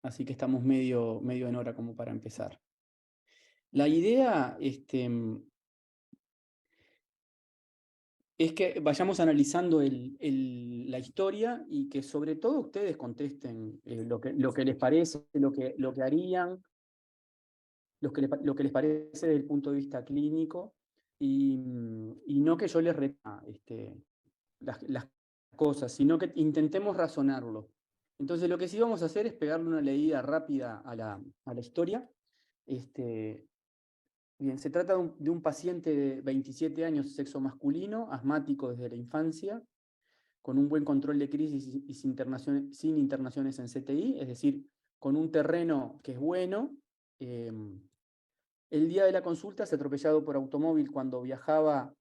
así que estamos medio en hora como para empezar. La idea es que vayamos analizando la historia y que sobre todo ustedes contesten lo que les parece, lo que harían, lo que les parece desde el punto de vista clínico, y no que yo les repita las cosas, sino que intentemos razonarlo. Entonces lo que sí vamos a hacer es pegarle una leída rápida a la historia. Bien, se trata de un paciente de 27 años, sexo masculino, asmático desde la infancia, con un buen control de crisis y sin internaciones en CTI, es decir, con un terreno que es bueno. El día de la consulta se atropellado por automóvil cuando viajaba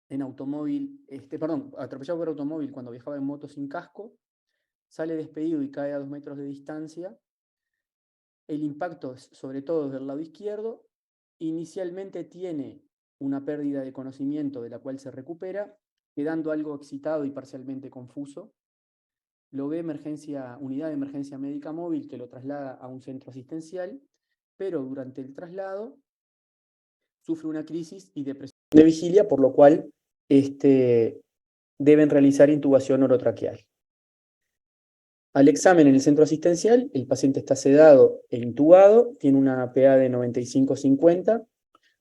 en automóvil, atropellado por automóvil cuando viajaba en moto sin casco, sale despedido y cae a 2 metros de distancia. El impacto es sobre todo del lado izquierdo. Inicialmente tiene una pérdida de conocimiento de la cual se recupera, quedando algo excitado y parcialmente confuso. Lo ve unidad de emergencia médica móvil que lo traslada a un centro asistencial, pero durante el traslado sufre una crisis y depresión de vigilia, por lo cual deben realizar intubación orotraqueal. Al examen en el centro asistencial, el paciente está sedado e intubado, tiene una PA de 95-50,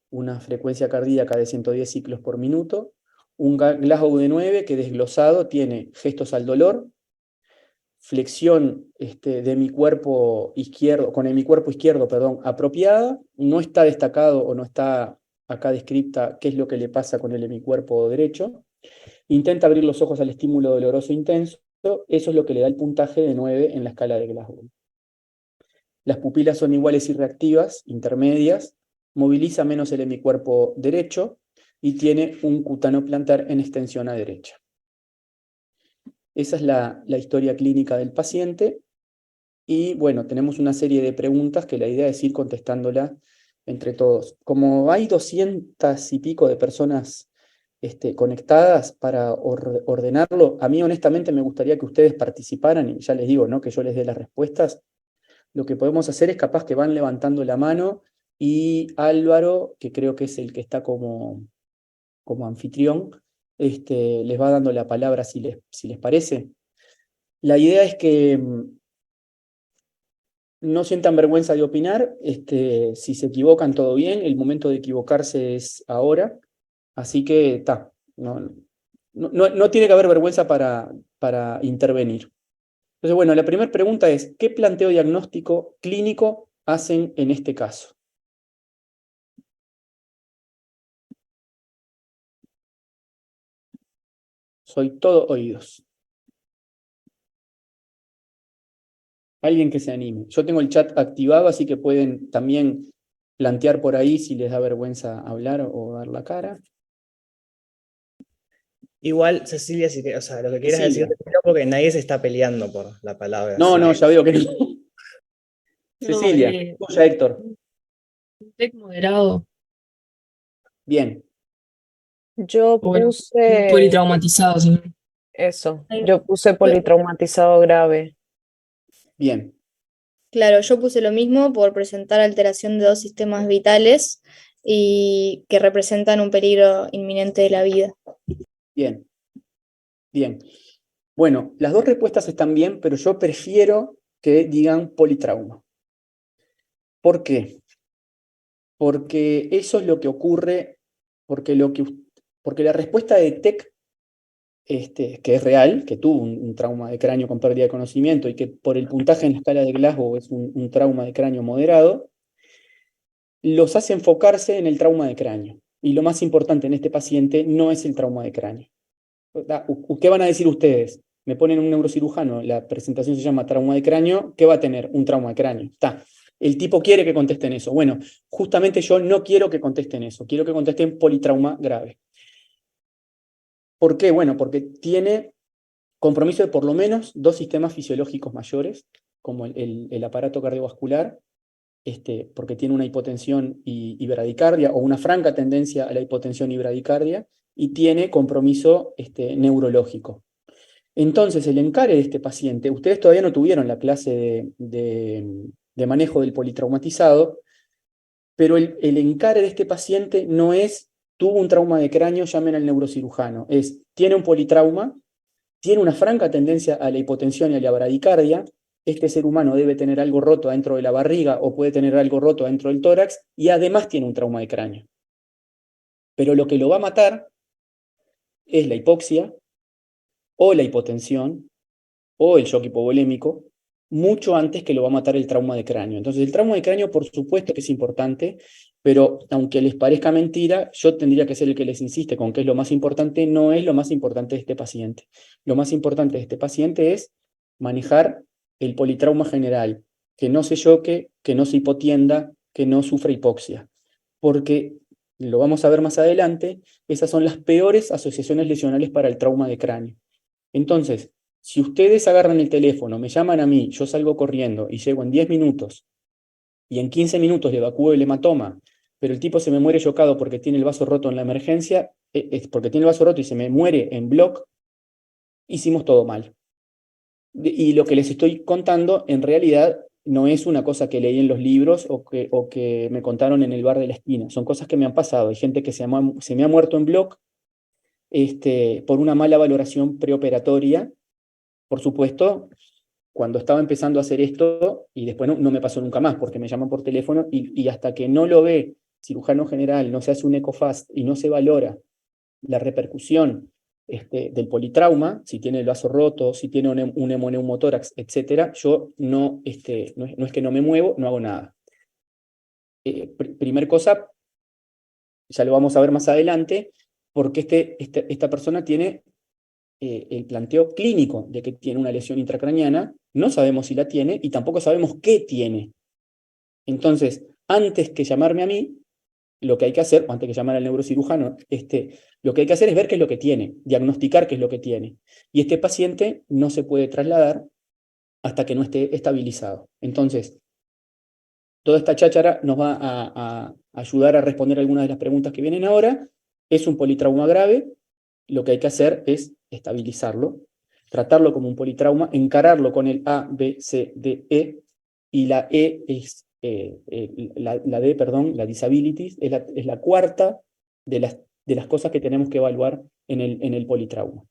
una frecuencia cardíaca de 110 ciclos por minuto, un Glasgow de 9 que desglosado tiene gestos al dolor, flexión de mi cuerpo izquierdo, con mi cuerpo izquierdo, apropiada. No está destacado o no está acá descripta qué es lo que le pasa con el hemicuerpo derecho. Intenta abrir los ojos al estímulo doloroso intenso. Eso es lo que le da el puntaje de 9 en la escala de Glasgow. Las pupilas son iguales y reactivas, intermedias. Moviliza menos el hemicuerpo derecho y tiene un cutáneo plantar en extensión a derecha. Esa es la historia clínica del paciente. Y bueno, tenemos una serie de preguntas que la idea es ir contestándola entre todos. Como hay 200 y pico de personas conectadas para ordenarlo, a mí honestamente me gustaría que ustedes participaran, y ya les digo, ¿no?, que yo les dé las respuestas. Lo que podemos hacer es capaz que van levantando la mano y Álvaro, que creo que es el que está como anfitrión, les va dando la palabra si les parece. La idea es que no sientan vergüenza de opinar. Si se equivocan, todo bien. El momento de equivocarse es ahora. Así que no tiene que haber vergüenza para intervenir. Entonces, bueno, la primera pregunta es, ¿qué planteo diagnóstico clínico hacen en este caso? Soy todo oídos. Alguien que se anime. Yo tengo el chat activado, así que pueden también plantear por ahí si les da vergüenza hablar o dar la cara. Igual, Cecilia, o sea, lo que quieras Cecilia. decir, porque nadie se está peleando por la palabra. No, ya veo que no. No, Cecilia, tuya, Héctor. TEC moderado. Bien. Yo Bueno, puse politraumatizado, sí. eso, yo puse politraumatizado grave. Bien. Claro, yo puse lo mismo por presentar alteración de 2 sistemas vitales y que representan un peligro inminente de la vida. Bien. Bien. Bueno, las dos respuestas están bien, pero yo prefiero que digan politrauma. ¿Por qué? Porque eso es lo que ocurre, porque la respuesta de TEC, que es real, que tuvo un trauma de cráneo con pérdida de conocimiento y que por el puntaje en la escala de Glasgow es un trauma de cráneo moderado, los hace enfocarse en el trauma de cráneo. Y lo más importante en este paciente no es el trauma de cráneo. ¿Qué van a decir ustedes? Me ponen un neurocirujano, la presentación se llama trauma de cráneo, ¿qué va a tener? Un trauma de cráneo. Está. El tipo quiere que contesten eso. Bueno, justamente yo no quiero que contesten eso, quiero que contesten politrauma grave. ¿Por qué? Bueno, porque tiene compromiso de por lo menos 2 sistemas fisiológicos mayores, como el aparato cardiovascular, porque tiene una hipotensión y bradicardia, o una franca tendencia a la hipotensión y bradicardia, y tiene compromiso neurológico. Entonces, el encare de este paciente, ustedes todavía no tuvieron la clase de manejo del politraumatizado, pero el encare de este paciente no es, tuvo un trauma de cráneo, llamen al neurocirujano, tiene un politrauma, tiene una franca tendencia a la hipotensión y a la bradicardia, este ser humano debe tener algo roto dentro de la barriga o puede tener algo roto dentro del tórax y además tiene un trauma de cráneo. Pero lo que lo va a matar es la hipoxia o la hipotensión o el shock hipovolémico, mucho antes que lo va a matar el trauma de cráneo. Entonces, el trauma de cráneo, por supuesto que es importante, pero aunque les parezca mentira, yo tendría que ser el que les insiste con que es lo más importante, no es lo más importante de este paciente. Lo más importante de este paciente es manejar el politrauma general, que no se choque, que no se hipotienda, que no sufra hipoxia. Porque, lo vamos a ver más adelante, esas son las peores asociaciones lesionales para el trauma de cráneo. Entonces, si ustedes agarran el teléfono, me llaman a mí, yo salgo corriendo y llego en 10 minutos y en 15 minutos le evacúo el hematoma, pero el tipo se me muere chocado porque tiene el vaso roto en la emergencia, porque tiene el vaso roto y se me muere en block, hicimos todo mal. Y lo que les estoy contando en realidad no es una cosa que leí en los libros o que me contaron en el bar de la esquina, son cosas que me han pasado. Hay gente que se me ha muerto en block por una mala valoración preoperatoria. Por supuesto, cuando estaba empezando a hacer esto, y después no me pasó nunca más, porque me llaman por teléfono, y hasta que no lo ve cirujano general, no se hace un ecofast y no se valora la repercusión del politrauma, si tiene el vaso roto, si tiene un hemoneumotórax, etc., yo no es que no me muevo, no hago nada. Primer cosa, ya lo vamos a ver más adelante, porque esta persona tiene el planteo clínico de que tiene una lesión intracraniana, no sabemos si la tiene y tampoco sabemos qué tiene. Entonces, antes que llamarme a mí, lo que hay que hacer, o antes que llamar al neurocirujano, lo que hay que hacer es ver qué es lo que tiene, diagnosticar qué es lo que tiene. Y este paciente no se puede trasladar hasta que no esté estabilizado. Entonces, toda esta cháchara nos va a ayudar a responder algunas de las preguntas que vienen ahora. Es un politrauma grave, lo que hay que hacer es estabilizarlo, tratarlo como un politrauma, encararlo con el A, B, C, D, E, y la E es, la D, perdón, la disability, es la cuarta de las cosas que tenemos que evaluar en el politrauma.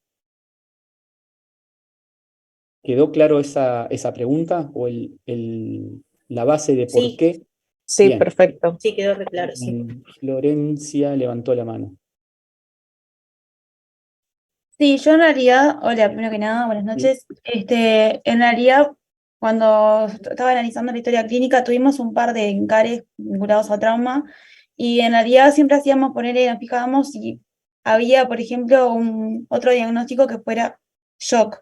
¿Quedó claro esa pregunta o la base de por Sí. qué? Sí, Bien. perfecto. Sí, quedó re claro, sí. Florencia levantó la mano. Sí, yo en realidad, hola, primero que nada, buenas noches. En realidad, cuando estaba analizando la historia clínica, tuvimos un par de encares vinculados a trauma, y en realidad siempre hacíamos nos fijábamos si había, por ejemplo, otro diagnóstico que fuera shock.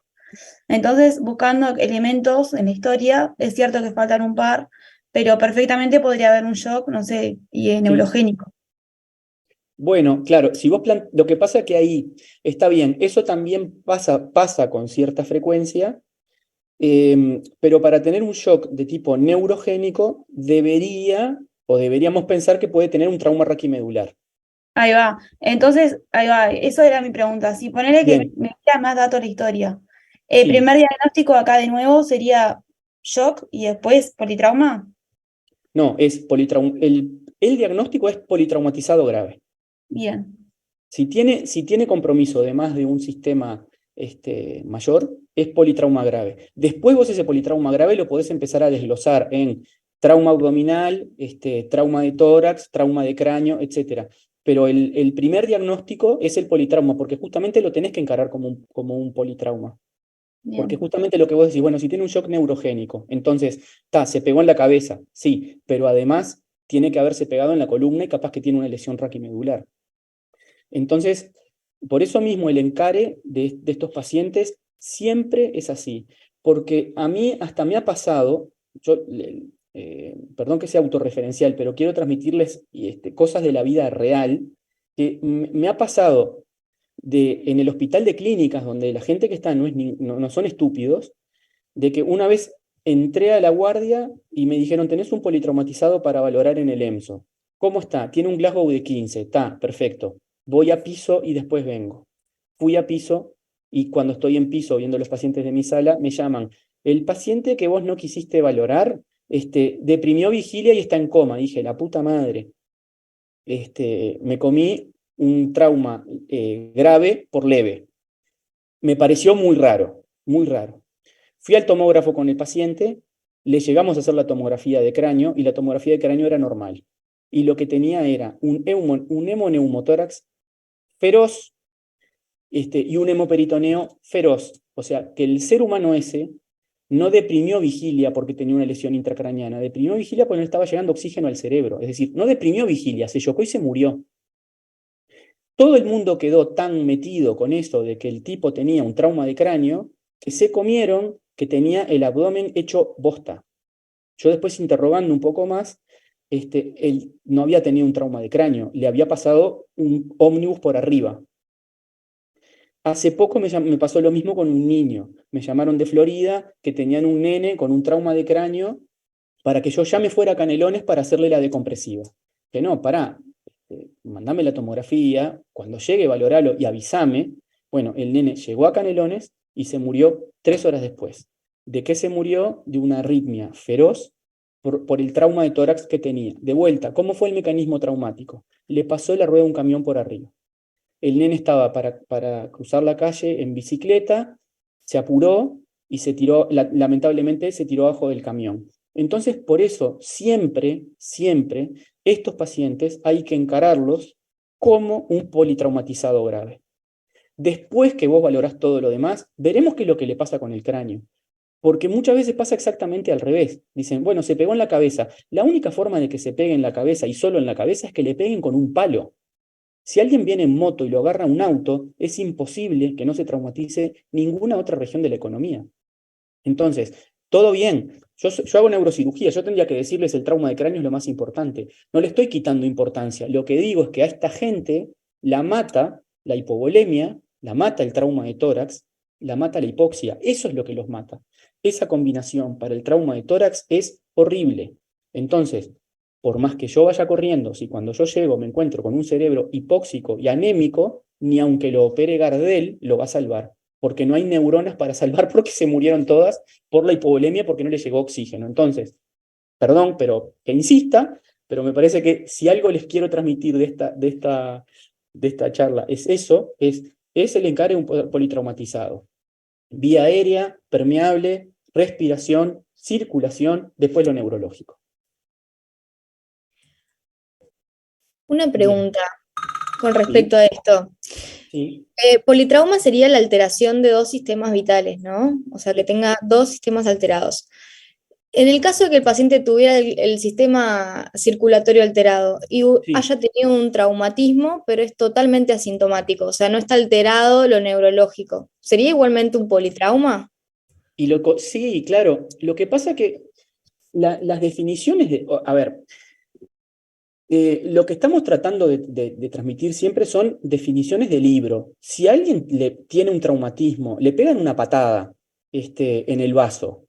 Entonces, buscando elementos en la historia, es cierto que faltan un par, pero perfectamente podría haber un shock, no sé, y es neurogénico. Bueno, claro, si vos lo que pasa es que ahí está bien, eso también pasa con cierta frecuencia, pero para tener un shock de tipo neurogénico deberíamos pensar que puede tener un trauma raquimedular. Ahí va. Entonces, ahí va. Eso era mi pregunta. Si ponele que Bien. me diera más datos la historia. El Sí. primer diagnóstico acá de nuevo sería shock y después politrauma. No, es el diagnóstico es politraumatizado grave. Bien. Si tiene compromiso de más de un sistema mayor, es politrauma grave. Después vos ese politrauma grave lo podés empezar a desglosar en trauma abdominal, trauma de tórax, trauma de cráneo, etc. Pero el primer diagnóstico es el politrauma, porque justamente lo tenés que encarar como un politrauma. Porque Bien. justamente lo que vos decís, bueno, si tiene un shock neurogénico, entonces, se pegó en la cabeza, sí, pero además tiene que haberse pegado en la columna y capaz que tiene una lesión raquimedular. Entonces, por eso mismo el encare de estos pacientes siempre es así, porque a mí hasta me ha pasado, perdón que sea autorreferencial, pero quiero transmitirles cosas de la vida real, que me ha pasado en el hospital de clínicas, donde la gente que está no son estúpidos, de que una vez entré a la guardia y me dijeron, tenés un politraumatizado para valorar en el EMSO. ¿Cómo está? Tiene un Glasgow de 15, está, perfecto. Voy a piso y después vengo. Fui a piso, y cuando estoy en piso viendo los pacientes de mi sala, me llaman, el paciente que vos no quisiste valorar, deprimió vigilia y está en coma. Dije, la puta madre. Me comí un trauma grave por leve. Me pareció muy raro, muy raro. Fui al tomógrafo con el paciente, le llegamos a hacer la tomografía de cráneo y la tomografía de cráneo era normal. Y lo que tenía era un hemoneumotórax feroz y un hemoperitoneo feroz. O sea, que el ser humano ese no deprimió vigilia porque tenía una lesión intracraneana, deprimió vigilia porque no estaba llegando oxígeno al cerebro. Es decir, no deprimió vigilia, se chocó y se murió. Todo el mundo quedó tan metido con eso de que el tipo tenía un trauma de cráneo que se comieron que tenía el abdomen hecho bosta. Yo después interrogando un poco más, él no había tenido un trauma de cráneo, le había pasado un ómnibus por arriba. Hace poco me pasó lo mismo con un niño. Me llamaron de Florida que tenían un nene con un trauma de cráneo para que yo ya me fuera a Canelones para hacerle la decompresiva. Que no, pará, mandame la tomografía, cuando llegue valoralo y avísame. Bueno, el nene llegó a Canelones y se murió 3 horas después. ¿De qué se murió? De una arritmia feroz por el trauma de tórax que tenía. De vuelta, ¿cómo fue el mecanismo traumático? Le pasó la rueda de un camión por arriba. El nene estaba para cruzar la calle en bicicleta, se apuró y se tiró, lamentablemente se tiró abajo del camión. Entonces, por eso, siempre, siempre, estos pacientes hay que encararlos como un politraumatizado grave. Después que vos valorás todo lo demás, veremos qué es lo que le pasa con el cráneo. Porque muchas veces pasa exactamente al revés. Dicen, bueno, se pegó en la cabeza. La única forma de que se pegue en la cabeza y solo en la cabeza es que le peguen con un palo. Si alguien viene en moto y lo agarra un auto, es imposible que no se traumatice ninguna otra región de la economía. Entonces, todo bien. Yo hago neurocirugía, yo tendría que decirles el trauma de cráneo es lo más importante. No le estoy quitando importancia. Lo que digo es que a esta gente la mata la hipovolemia, la mata el trauma de tórax, la mata la hipoxia. Eso es lo que los mata. Esa combinación para el trauma de tórax es horrible. Entonces, por más que yo vaya corriendo, si cuando yo llego me encuentro con un cerebro hipóxico y anémico, ni aunque lo opere Gardel, lo va a salvar. Porque no hay neuronas para salvar porque se murieron todas por la hipovolemia porque no le llegó oxígeno. Entonces, perdón, pero que insista, pero me parece que si algo les quiero transmitir de esta charla es eso, es el encare de un politraumatizado. Vía aérea, permeable, respiración, circulación, después lo neurológico. Una pregunta con respecto a esto. Sí. Politrauma sería la alteración de 2 sistemas vitales, ¿no? O sea, que tenga 2 sistemas alterados. En el caso de que el paciente tuviera el sistema circulatorio alterado y Sí. haya tenido un traumatismo, pero es totalmente asintomático, o sea, no está alterado lo neurológico, ¿sería igualmente un politrauma? Sí, claro. Lo que pasa que las definiciones a ver, lo que estamos tratando de transmitir siempre son definiciones de libro. Si alguien tiene un traumatismo, le pegan una patada en el vaso,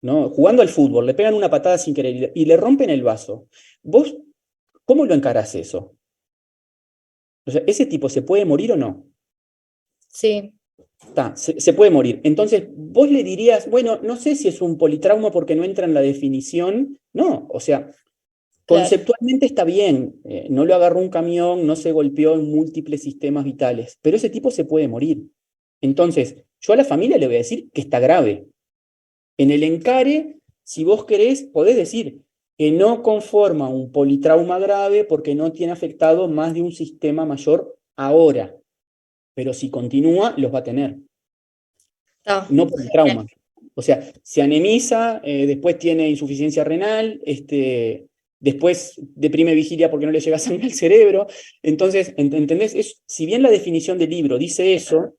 ¿no? Jugando al fútbol, le pegan una patada sin querer y le rompen el vaso. ¿Vos cómo lo encarás eso? O sea, ¿ese tipo se puede morir o no? Sí, Se puede morir. Entonces, vos le dirías, bueno, no sé si es un politrauma porque no entra en la definición. No, o sea, claro. conceptualmente está bien. No lo agarró un camión, no se golpeó en múltiples sistemas vitales, pero ese tipo se puede morir. Entonces, yo a la familia le voy a decir que está grave. En el encare, si vos querés, podés decir que no conforma un politrauma grave porque no tiene afectado más de un sistema mayor ahora. Pero si continúa, los va a tener. Está. No por el trauma. O sea, se anemiza, después tiene insuficiencia renal, después deprime vigilia porque no le llega sangre al cerebro. Entonces, ¿entendés? Si bien la definición del libro dice eso,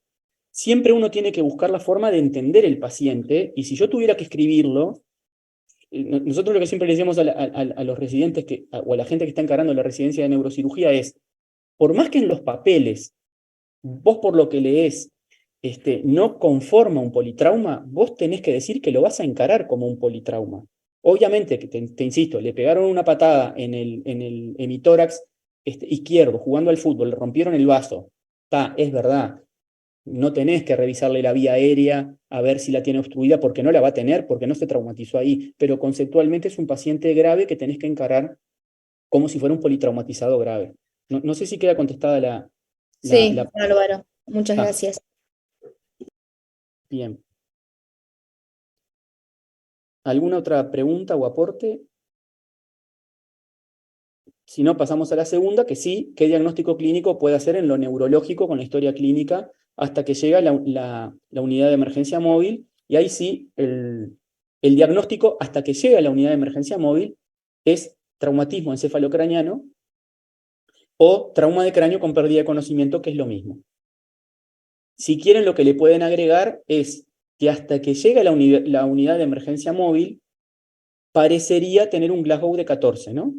siempre uno tiene que buscar la forma de entender el paciente, y si yo tuviera que escribirlo, nosotros lo que siempre le decimos a los residentes o a la gente que está encarando la residencia de neurocirugía es, por más que en los papeles, vos por lo que lees, no conforma un politrauma, vos tenés que decir que lo vas a encarar como un politrauma. Obviamente, que te insisto, le pegaron una patada en el hemitórax izquierdo, jugando al fútbol, le rompieron el vaso. Es verdad. no tenés que revisarle la vía aérea a ver si la tiene obstruida, porque no la va a tener, porque no se traumatizó ahí, pero conceptualmente es un paciente grave que tenés que encarar como si fuera un politraumatizado grave. No sé si queda contestada Sí, la- Álvaro, muchas Ah. gracias. Bien. ¿Alguna otra pregunta o aporte? Si no, pasamos a la segunda, que sí, ¿qué diagnóstico clínico puede hacer en lo neurológico con la historia clínica hasta que llega la unidad de emergencia móvil? Y ahí sí, el diagnóstico hasta que llega a la unidad de emergencia móvil es traumatismo encefalocraniano o trauma de cráneo con pérdida de conocimiento, que es lo mismo. Si quieren, lo que le pueden agregar es que hasta que llega la unidad de emergencia móvil, parecería tener un Glasgow de 14, ¿no?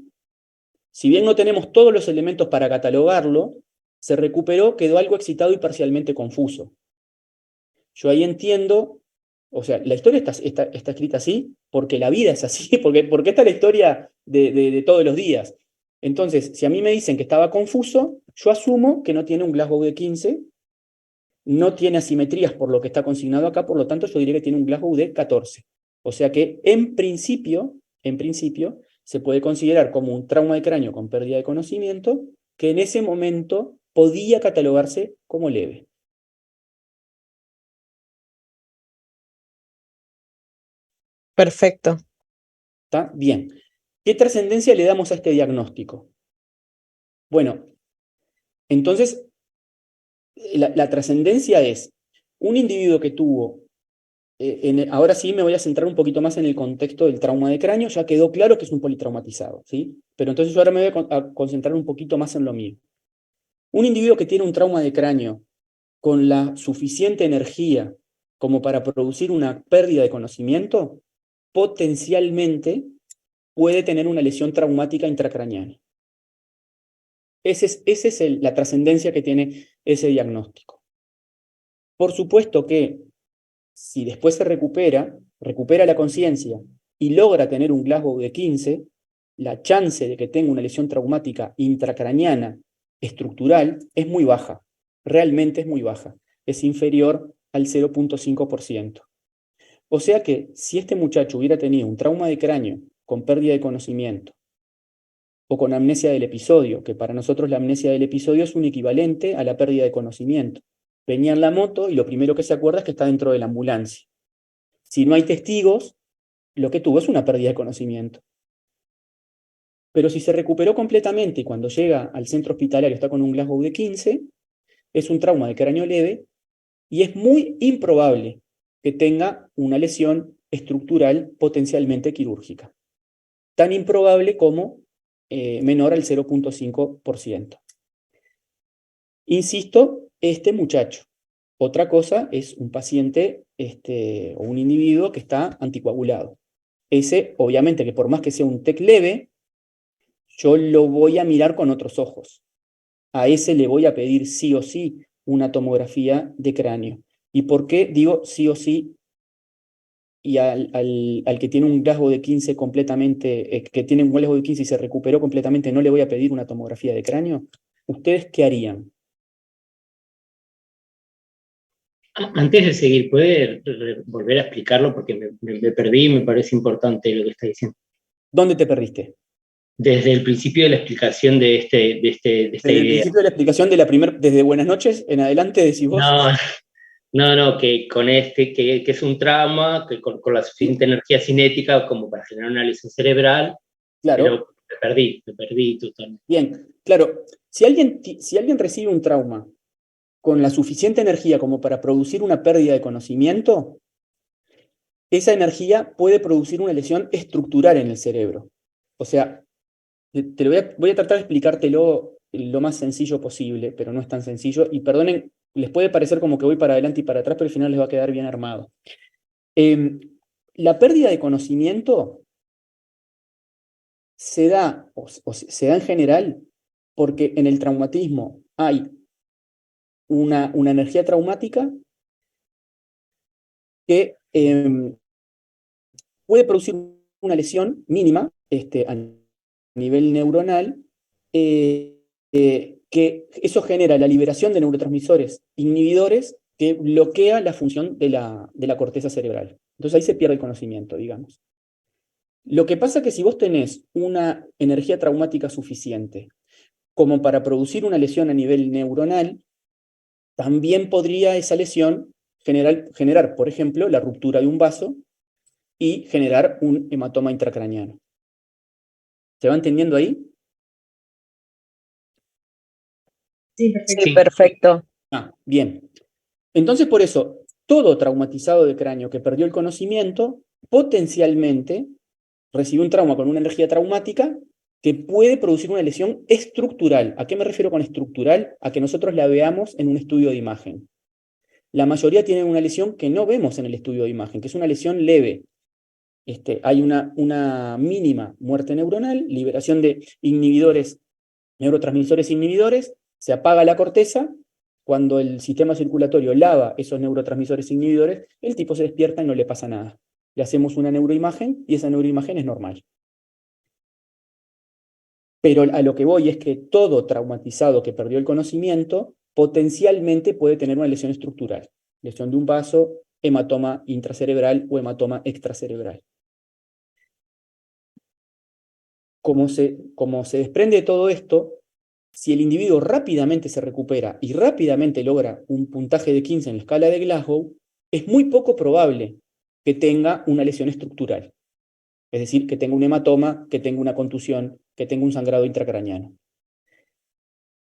Si bien no tenemos todos los elementos para catalogarlo, se recuperó, quedó algo excitado y parcialmente confuso. Yo ahí entiendo, o sea, la historia está escrita así porque la vida es así, porque esta es la historia de todos los días. Entonces, si a mí me dicen que estaba confuso, yo asumo que no tiene un Glasgow de 15, no tiene asimetrías por lo que está consignado acá, por lo tanto yo diría que tiene un Glasgow de 14. O sea que en principio, se puede considerar como un trauma de cráneo con pérdida de conocimiento que en ese momento podía catalogarse como leve. Perfecto. ¿Está? Bien. ¿Qué trascendencia le damos a este diagnóstico? Bueno, entonces la trascendencia es un individuo que tuvo, ahora sí me voy a centrar un poquito más en el contexto del trauma de cráneo, ya quedó claro que es un politraumatizado, ¿sí? Pero entonces yo ahora me voy a concentrar un poquito más en lo mío. Un individuo que tiene un trauma de cráneo con la suficiente energía como para producir una pérdida de conocimiento, potencialmente puede tener una lesión traumática intracraneana. Esa es la trascendencia que tiene ese diagnóstico. Por supuesto que si después se recupera la conciencia y logra tener un Glasgow de 15, la chance de que tenga una lesión traumática intracraneana estructural es muy baja, realmente es muy baja, es inferior al 0.5%. O sea que si este muchacho hubiera tenido un trauma de cráneo con pérdida de conocimiento o con amnesia del episodio, que para nosotros la amnesia del episodio es un equivalente a la pérdida de conocimiento. Venía en la moto y lo primero que se acuerda es que está dentro de la ambulancia. Si no hay testigos, lo que tuvo es una pérdida de conocimiento. Pero si se recuperó completamente y cuando llega al centro hospitalario está con un Glasgow de 15, es un trauma de cráneo leve y es muy improbable que tenga una lesión estructural potencialmente quirúrgica. Tan improbable como menor al 0.5%. Insisto, este muchacho. Otra cosa es un paciente o un individuo que está anticoagulado. Ese, obviamente, que por más que sea un TEC leve, yo lo voy a mirar con otros ojos. A ese le voy a pedir sí o sí una tomografía de cráneo. ¿Y por qué digo sí o sí? Y al que tiene un Glasgow de 15 completamente, que tiene un Glasgow de 15 y se recuperó completamente, ¿no le voy a pedir una tomografía de cráneo? ¿Ustedes qué harían? Antes de seguir, ¿puede volver a explicarlo? Porque me perdí y me parece importante lo que está diciendo. ¿Dónde te perdiste? Desde el principio de la explicación de esta Desde el idea. principio de la explicación de desde Buenas noches en adelante, decís vos. No, que con que es un trauma, que con la suficiente energía cinética como para generar una lesión cerebral, Claro. pero me perdí totalmente. Bien, claro, si alguien recibe un trauma con la suficiente energía como para producir una pérdida de conocimiento, esa energía puede producir una lesión estructural en el cerebro. O sea, voy a tratar de explicártelo lo más sencillo posible, pero no es tan sencillo. Y perdonen, les puede parecer como que voy para adelante y para atrás, pero al final les va a quedar bien armado. La pérdida de conocimiento se da en general porque en el traumatismo hay una energía traumática que puede producir una lesión mínima a nivel neuronal, que eso genera la liberación de neurotransmisores inhibidores que bloquea la función de la corteza cerebral. Entonces ahí se pierde el conocimiento, digamos. Lo que pasa es que si vos tenés una energía traumática suficiente como para producir una lesión a nivel neuronal, también podría esa lesión generar, por ejemplo, la ruptura de un vaso y generar un hematoma intracraneano. ¿Se va entendiendo ahí? Sí, perfecto. Sí, perfecto. Bien. Entonces, por eso, todo traumatizado de cráneo que perdió el conocimiento, potencialmente recibe un trauma con una energía traumática que puede producir una lesión estructural. ¿A qué me refiero con estructural? A que nosotros la veamos en un estudio de imagen. La mayoría tienen una lesión que no vemos en el estudio de imagen, que es una lesión leve. Hay una mínima muerte neuronal, liberación de inhibidores, neurotransmisores inhibidores, se apaga la corteza. Cuando el sistema circulatorio lava esos neurotransmisores inhibidores, el tipo se despierta y no le pasa nada. Le hacemos una neuroimagen y esa neuroimagen es normal. Pero a lo que voy es que todo traumatizado que perdió el conocimiento potencialmente puede tener una lesión estructural. Lesión de un vaso, hematoma intracerebral o hematoma extracerebral. Como se desprende de todo esto, si el individuo rápidamente se recupera y rápidamente logra un puntaje de 15 en la escala de Glasgow, es muy poco probable que tenga una lesión estructural. Es decir, que tenga un hematoma, que tenga una contusión, que tenga un sangrado intracraneano.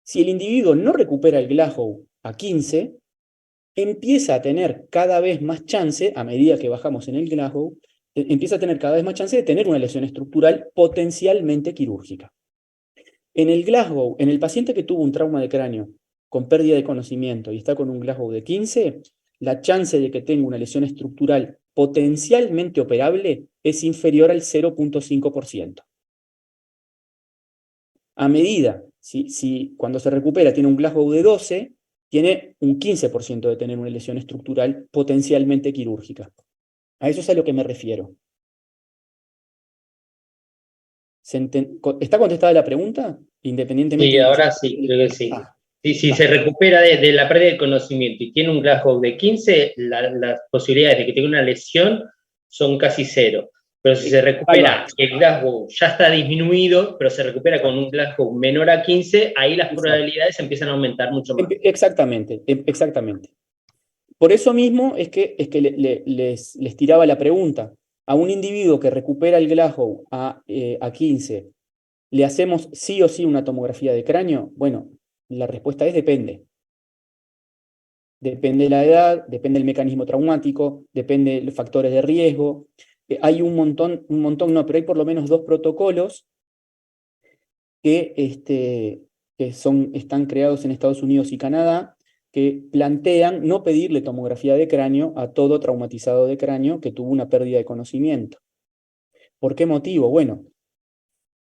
Si el individuo no recupera el Glasgow a 15, empieza a tener cada vez más chance, a medida que bajamos en el Glasgow, empieza a tener cada vez más chance de tener una lesión estructural potencialmente quirúrgica. En el Glasgow, en el paciente que tuvo un trauma de cráneo con pérdida de conocimiento y está con un Glasgow de 15, la chance de que tenga una lesión estructural potencialmente operable es inferior al 0.5%. A medida, cuando se recupera tiene un Glasgow de 12, tiene un 15% de tener una lesión estructural potencialmente quirúrgica. A eso es a lo que me refiero. ¿Está contestada la pregunta? Independientemente Sí, de ahora sí, creo que sí. Ah, Si se recupera de la pérdida de conocimiento y tiene un Glasgow de 15, las posibilidades de que tenga una lesión son casi cero. Pero si se recupera, el Glasgow ya está disminuido, pero se recupera con un Glasgow menor a 15, ahí las probabilidades empiezan a aumentar mucho más. Exactamente, exactamente. Por eso mismo es que les tiraba la pregunta. A un individuo que recupera el Glasgow a 15, ¿le hacemos sí o sí una tomografía de cráneo? Bueno, la respuesta es depende. Depende de la edad, depende del mecanismo traumático, depende de los factores de riesgo. Hay un montón no, pero hay por lo menos 2 protocolos que, están creados en Estados Unidos y Canadá, que plantean no pedirle tomografía de cráneo a todo traumatizado de cráneo que tuvo una pérdida de conocimiento. ¿Por qué motivo? Bueno,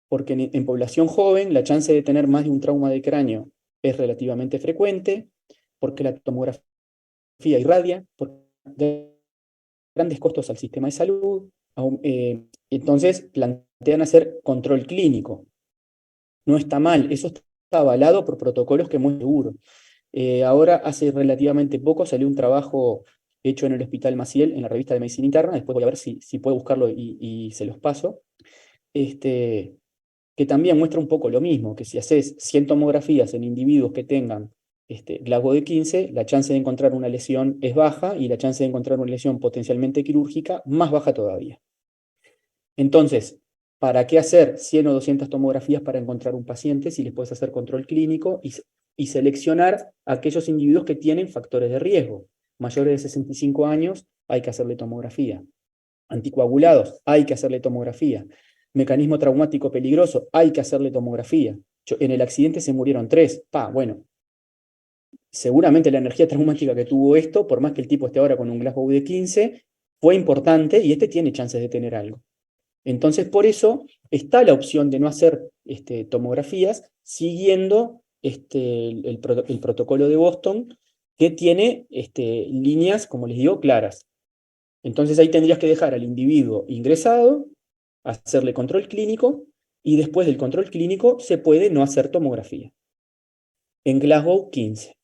porque en población joven la chance de tener más de un trauma de cráneo es relativamente frecuente, porque la tomografía irradia, porque grandes costos al sistema de salud. Entonces plantean hacer control clínico. No está mal, eso está avalado por protocolos que es muy seguro. Ahora, hace relativamente poco, salió un trabajo hecho en el Hospital Maciel, en la revista de Medicina Interna, después voy a ver si puedo buscarlo y se los paso, que también muestra un poco lo mismo, que si haces 100 tomografías en individuos que tengan Glasgow de 15, la chance de encontrar una lesión es baja y la chance de encontrar una lesión potencialmente quirúrgica más baja todavía. Entonces, ¿para qué hacer 100 o 200 tomografías para encontrar un paciente si les puedes hacer control clínico y seleccionar a aquellos individuos que tienen factores de riesgo? Mayores de 65 años, hay que hacerle tomografía. Anticoagulados, hay que hacerle tomografía. Mecanismo traumático peligroso, hay que hacerle tomografía. En el accidente se murieron 3. Bueno, seguramente la energía traumática que tuvo esto, por más que el tipo esté ahora con un Glasgow de 15, fue importante y este tiene chances de tener algo. Entonces, por eso está la opción de no hacer tomografías siguiendo el protocolo de Boston, que tiene líneas, como les digo, claras. Entonces ahí tendrías que dejar al individuo ingresado, hacerle control clínico, y después del control clínico se puede no hacer tomografía. En Glasgow 15.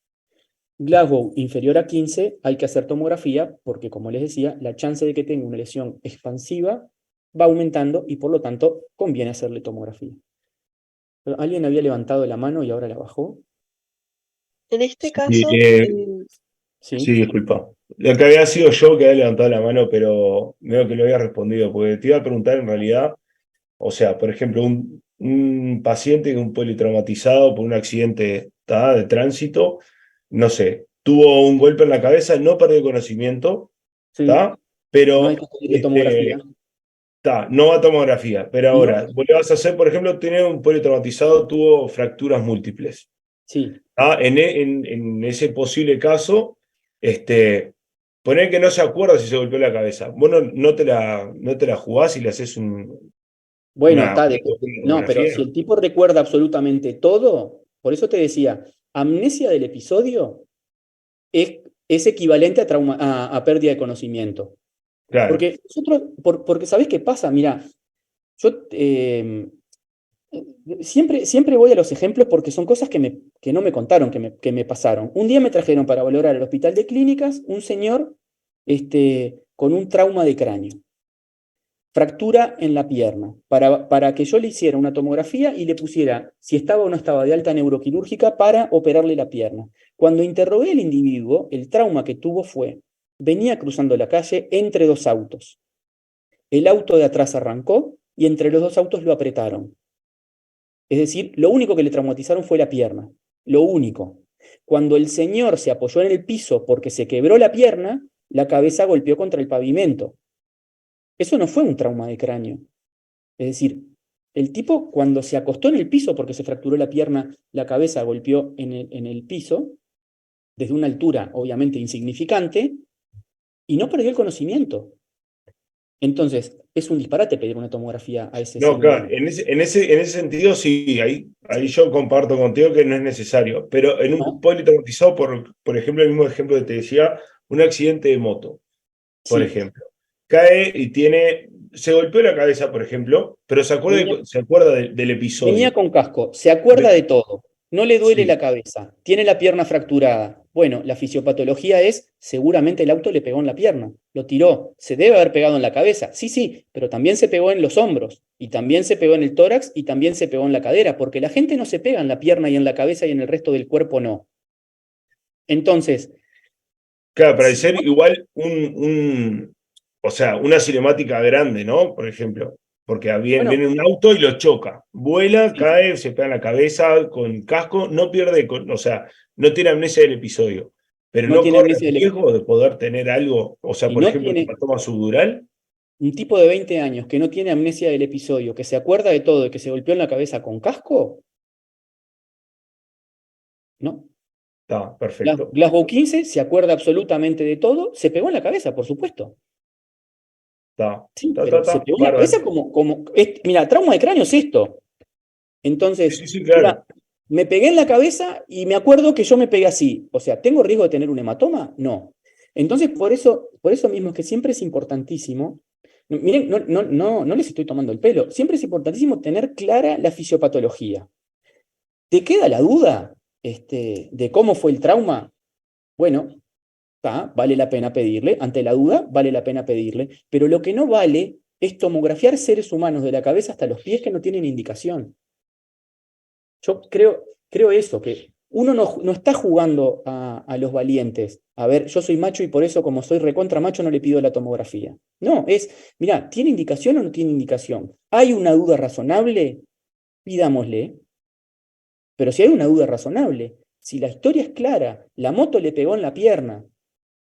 Glasgow inferior a 15, hay que hacer tomografía porque, como les decía, la chance de que tenga una lesión expansiva va aumentando y por lo tanto conviene hacerle tomografía. Pero ¿alguien había levantado la mano y ahora la bajó? En este Sí, caso, Sí. sí, disculpa. Lo que había sido yo que había levantado la mano, pero veo que lo había respondido, porque te iba a preguntar en realidad, o sea, por ejemplo, un paciente con un politraumatizado por un accidente ¿tá? de tránsito, no sé, tuvo un golpe en la cabeza, no perdió conocimiento, Sí, ¿tá? no Pero hay que hacerle tomografía. no va a tomografía. Pero ahora, No, vos le vas a hacer, por ejemplo, tener un politraumatizado, tuvo fracturas múltiples. sí. En ese posible caso, poner que no se acuerda si se golpeó la cabeza. Vos no te la jugás y le haces Bueno, una está. No, pero tomografía. si el tipo recuerda absolutamente todo, por eso te decía, amnesia del episodio es equivalente a, a pérdida de conocimiento. Claro, Porque porque ¿sabés qué pasa? Mira, yo siempre voy a los ejemplos porque son cosas que no me contaron, que me pasaron. Un día me trajeron para valorar al hospital de clínicas un señor con un trauma de cráneo, fractura en la pierna, para que yo le hiciera una tomografía y le pusiera si estaba o no estaba de alta neuroquirúrgica para operarle la pierna. Cuando interrogué al individuo, el trauma que tuvo venía cruzando la calle entre dos autos. El auto de atrás arrancó y entre los dos autos lo apretaron. Es decir, lo único que le traumatizaron fue la pierna. Lo único. Cuando el señor se apoyó en el piso porque se quebró la pierna, la cabeza golpeó contra el pavimento. Eso no fue un trauma de cráneo. Es decir, el tipo cuando se acostó en el piso porque se fracturó la pierna, la cabeza golpeó en el piso, desde una altura obviamente insignificante, y no perdió el conocimiento. Entonces, es un disparate pedir una tomografía a ese no, claro, señor. en ese sentido sí, ahí yo comparto contigo que no es necesario, pero en un No, politraumatizado, por ejemplo, el mismo ejemplo que te decía, un accidente de moto, por sí. ejemplo, cae y se golpeó la cabeza, por ejemplo, pero Venía, se acuerda del venía episodio. con casco, se acuerda de todo, no le duele Sí, la cabeza, tiene la pierna fracturada. Bueno, la fisiopatología es, seguramente el auto le pegó en la pierna, lo tiró, se debe haber pegado en la cabeza, sí, pero también se pegó en los hombros, y también se pegó en el tórax, y también se pegó en la cadera, porque la gente no se pega en la pierna y en la cabeza y en el resto del cuerpo no. Entonces, claro, para si ser no, igual o sea, una cinemática grande, ¿no? Por ejemplo, porque bueno, viene un auto y lo choca, vuela, sí, cae, se pega en la cabeza con casco, no pierde, o sea, no tiene amnesia del episodio, pero no no tiene corre amnesia el riesgo de poder tener algo, o sea, y por no ejemplo, tiene, hematoma subdural. un tipo de 20 años que no tiene amnesia del episodio, que se acuerda de todo y que se golpeó en la cabeza con casco, ¿no? Está, perfecto. Glasgow 15 se acuerda absolutamente de todo, se pegó en la cabeza, por supuesto. Sí, pero se pegó en la Bárbaro. cabeza mira, trauma de cráneo es esto. Sí, Entonces, sí, sí, claro. mira, me pegué en la cabeza y me acuerdo que yo me pegué así. O sea, ¿tengo riesgo de tener un hematoma? No. Entonces, por eso mismo es que siempre es importantísimo. Miren, no les estoy tomando el pelo. Siempre es importantísimo tener clara la fisiopatología. ¿Te queda la duda de cómo fue el trauma? Bueno, vale la pena pedirle. Ante la duda, vale la pena pedirle. Pero lo que no vale es tomografiar seres humanos de la cabeza hasta los pies que no tienen indicación. Yo creo eso, que uno no está jugando a los valientes. A ver, yo soy macho y por eso, como soy recontra macho, no le pido la tomografía. No, mira, ¿tiene indicación o no tiene indicación? ¿Hay una duda razonable? Pidámosle. Pero si hay una duda razonable, si la historia es clara, la moto le pegó en la pierna,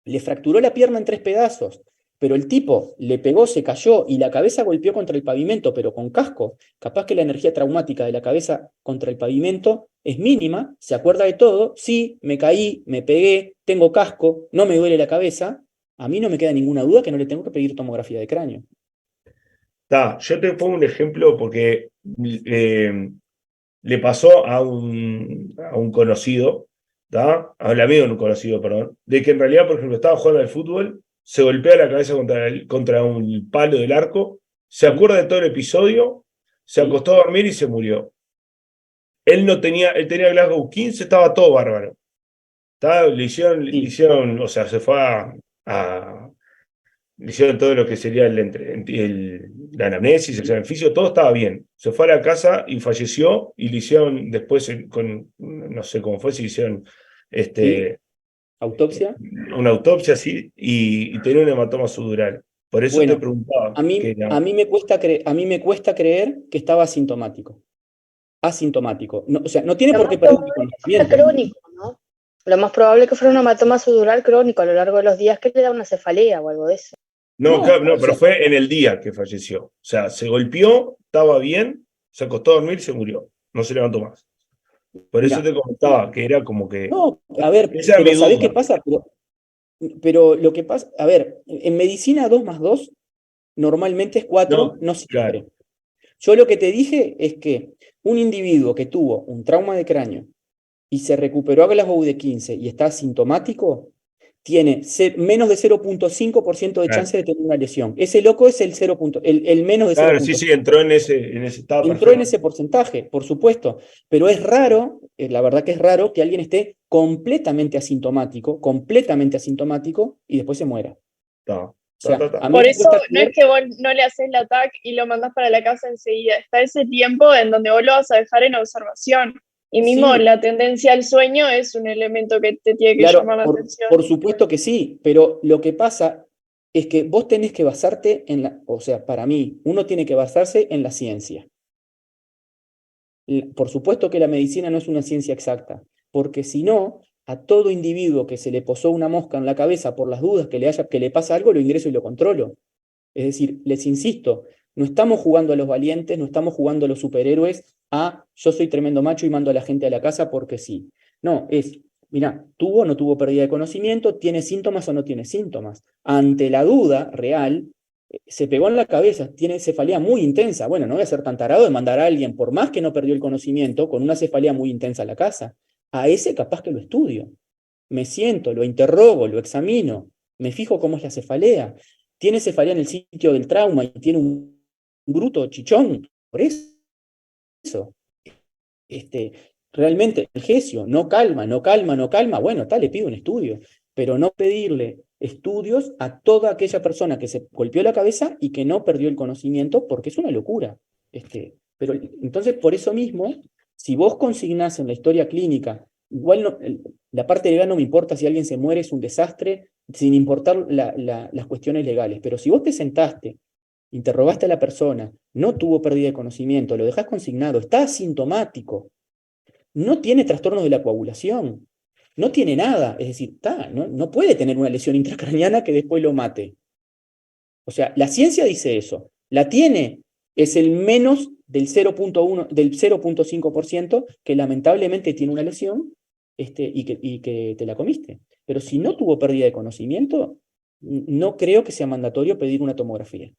le fracturó la pierna en 3 pedazos, pero el tipo le pegó, se cayó y la cabeza golpeó contra el pavimento, pero con casco, capaz que la energía traumática de la cabeza contra el pavimento es mínima, se acuerda de todo, sí, me caí, me pegué, tengo casco, no me duele la cabeza, a mí no me queda ninguna duda que no le tengo que pedir tomografía de cráneo. Yo te pongo un ejemplo porque le pasó a un conocido, al amigo de un conocido, perdón, de que en realidad, por ejemplo, estaba jugando al fútbol, se golpea la cabeza contra un palo del arco, se ¿Sí? acuerda de todo el episodio, se ¿Sí? acostó a dormir y se murió. Él tenía Glasgow 15, estaba todo bárbaro. Le hicieron, o sea, se fue le hicieron todo lo que sería la anamnesis, el examen físico, todo estaba bien. Se fue a la casa y falleció, y le hicieron después, no sé cómo fue, si hicieron ¿Autopsia? una autopsia así, y tenía un hematoma subdural. Por eso Bueno, te preguntaba. a mí me cuesta creer que estaba asintomático. Asintomático. No, o sea, no tiene Lo por qué más perder probable el es que fuera conocimiento. crónico, ¿no? Lo más probable es que fuera un hematoma subdural crónico a lo largo de los días que le da una cefalea o algo de eso. No, No, claro, no, o pero sea, fue en el día que falleció. O sea, se golpeó, estaba bien, se acostó a dormir y se murió. No se levantó más. Por eso mira, te comentaba que era como que. no, a ver, Esa era mi pero ¿sabés qué duda. pasa? Pero lo que pasa, a ver, en medicina 2 más 2 normalmente es 4, No, no claro. siempre. Yo lo que te dije es que un individuo que tuvo un trauma de cráneo y se recuperó a Glasgow de 15 y está asintomático, tiene menos de 0,5% de Claro, chance de tener una lesión. Ese loco es el 0. El menos de claro, sí, 0,5. sí, entró estaba Entró en perfecto. ese porcentaje, por supuesto, pero es raro, la verdad que es raro que alguien esté completamente asintomático y después se muera. Está, O está, sea, está, a está. mí Por me eso cuesta no es creer, que vos no le haces la TAC y lo mandás para la casa enseguida. Está ese tiempo en donde vos lo vas a dejar en observación. Y mismo sí, la tendencia al sueño es un elemento que te tiene que claro, llamar la por atención. supuesto que sí, pero lo que pasa es que vos tenés que basarte o sea, para mí, uno tiene que basarse en la ciencia. Por supuesto que la medicina no es una ciencia exacta, porque si no, a todo individuo que se le posó una mosca en la cabeza por las dudas que le pasa algo, lo ingreso y lo controlo. Es decir, les insisto, no estamos jugando a los valientes, no estamos jugando a los superhéroes a yo soy tremendo macho y mando a la gente a la casa porque sí. No, mira, tuvo o no tuvo pérdida de conocimiento, tiene síntomas o no tiene síntomas. Ante la duda real, se pegó en la cabeza, tiene cefalea muy intensa. Bueno, no voy a ser tan tarado de mandar a alguien, por más que no perdió el conocimiento, con una cefalea muy intensa a la casa. A ese capaz que lo estudio. Me siento, lo interrogo, lo examino, me fijo cómo es la cefalea. Tiene cefalea en el sitio del trauma y tiene un bruto chichón. Por eso, este, realmente el gesio no calma, no calma, no calma. Bueno, tal, le pido un estudio, pero no pedirle estudios a toda aquella persona que se golpeó la cabeza y que no perdió el conocimiento, porque es una locura. Pero entonces, por eso mismo, si vos consignás en la historia clínica, igual no, la parte legal no me importa si alguien se muere, es un desastre, sin importar las cuestiones legales, pero si vos te sentaste, interrogaste a la persona, no tuvo pérdida de conocimiento, lo dejás consignado, está asintomático, no tiene trastornos de la coagulación, no tiene nada, es decir, no puede tener una lesión intracraniana que después lo mate. O sea, la ciencia dice eso. La tiene, es el menos del 0,1, del 0,5% que lamentablemente tiene una lesión y que te la comiste. Pero si no tuvo pérdida de conocimiento, no creo que sea mandatorio pedir una tomografía.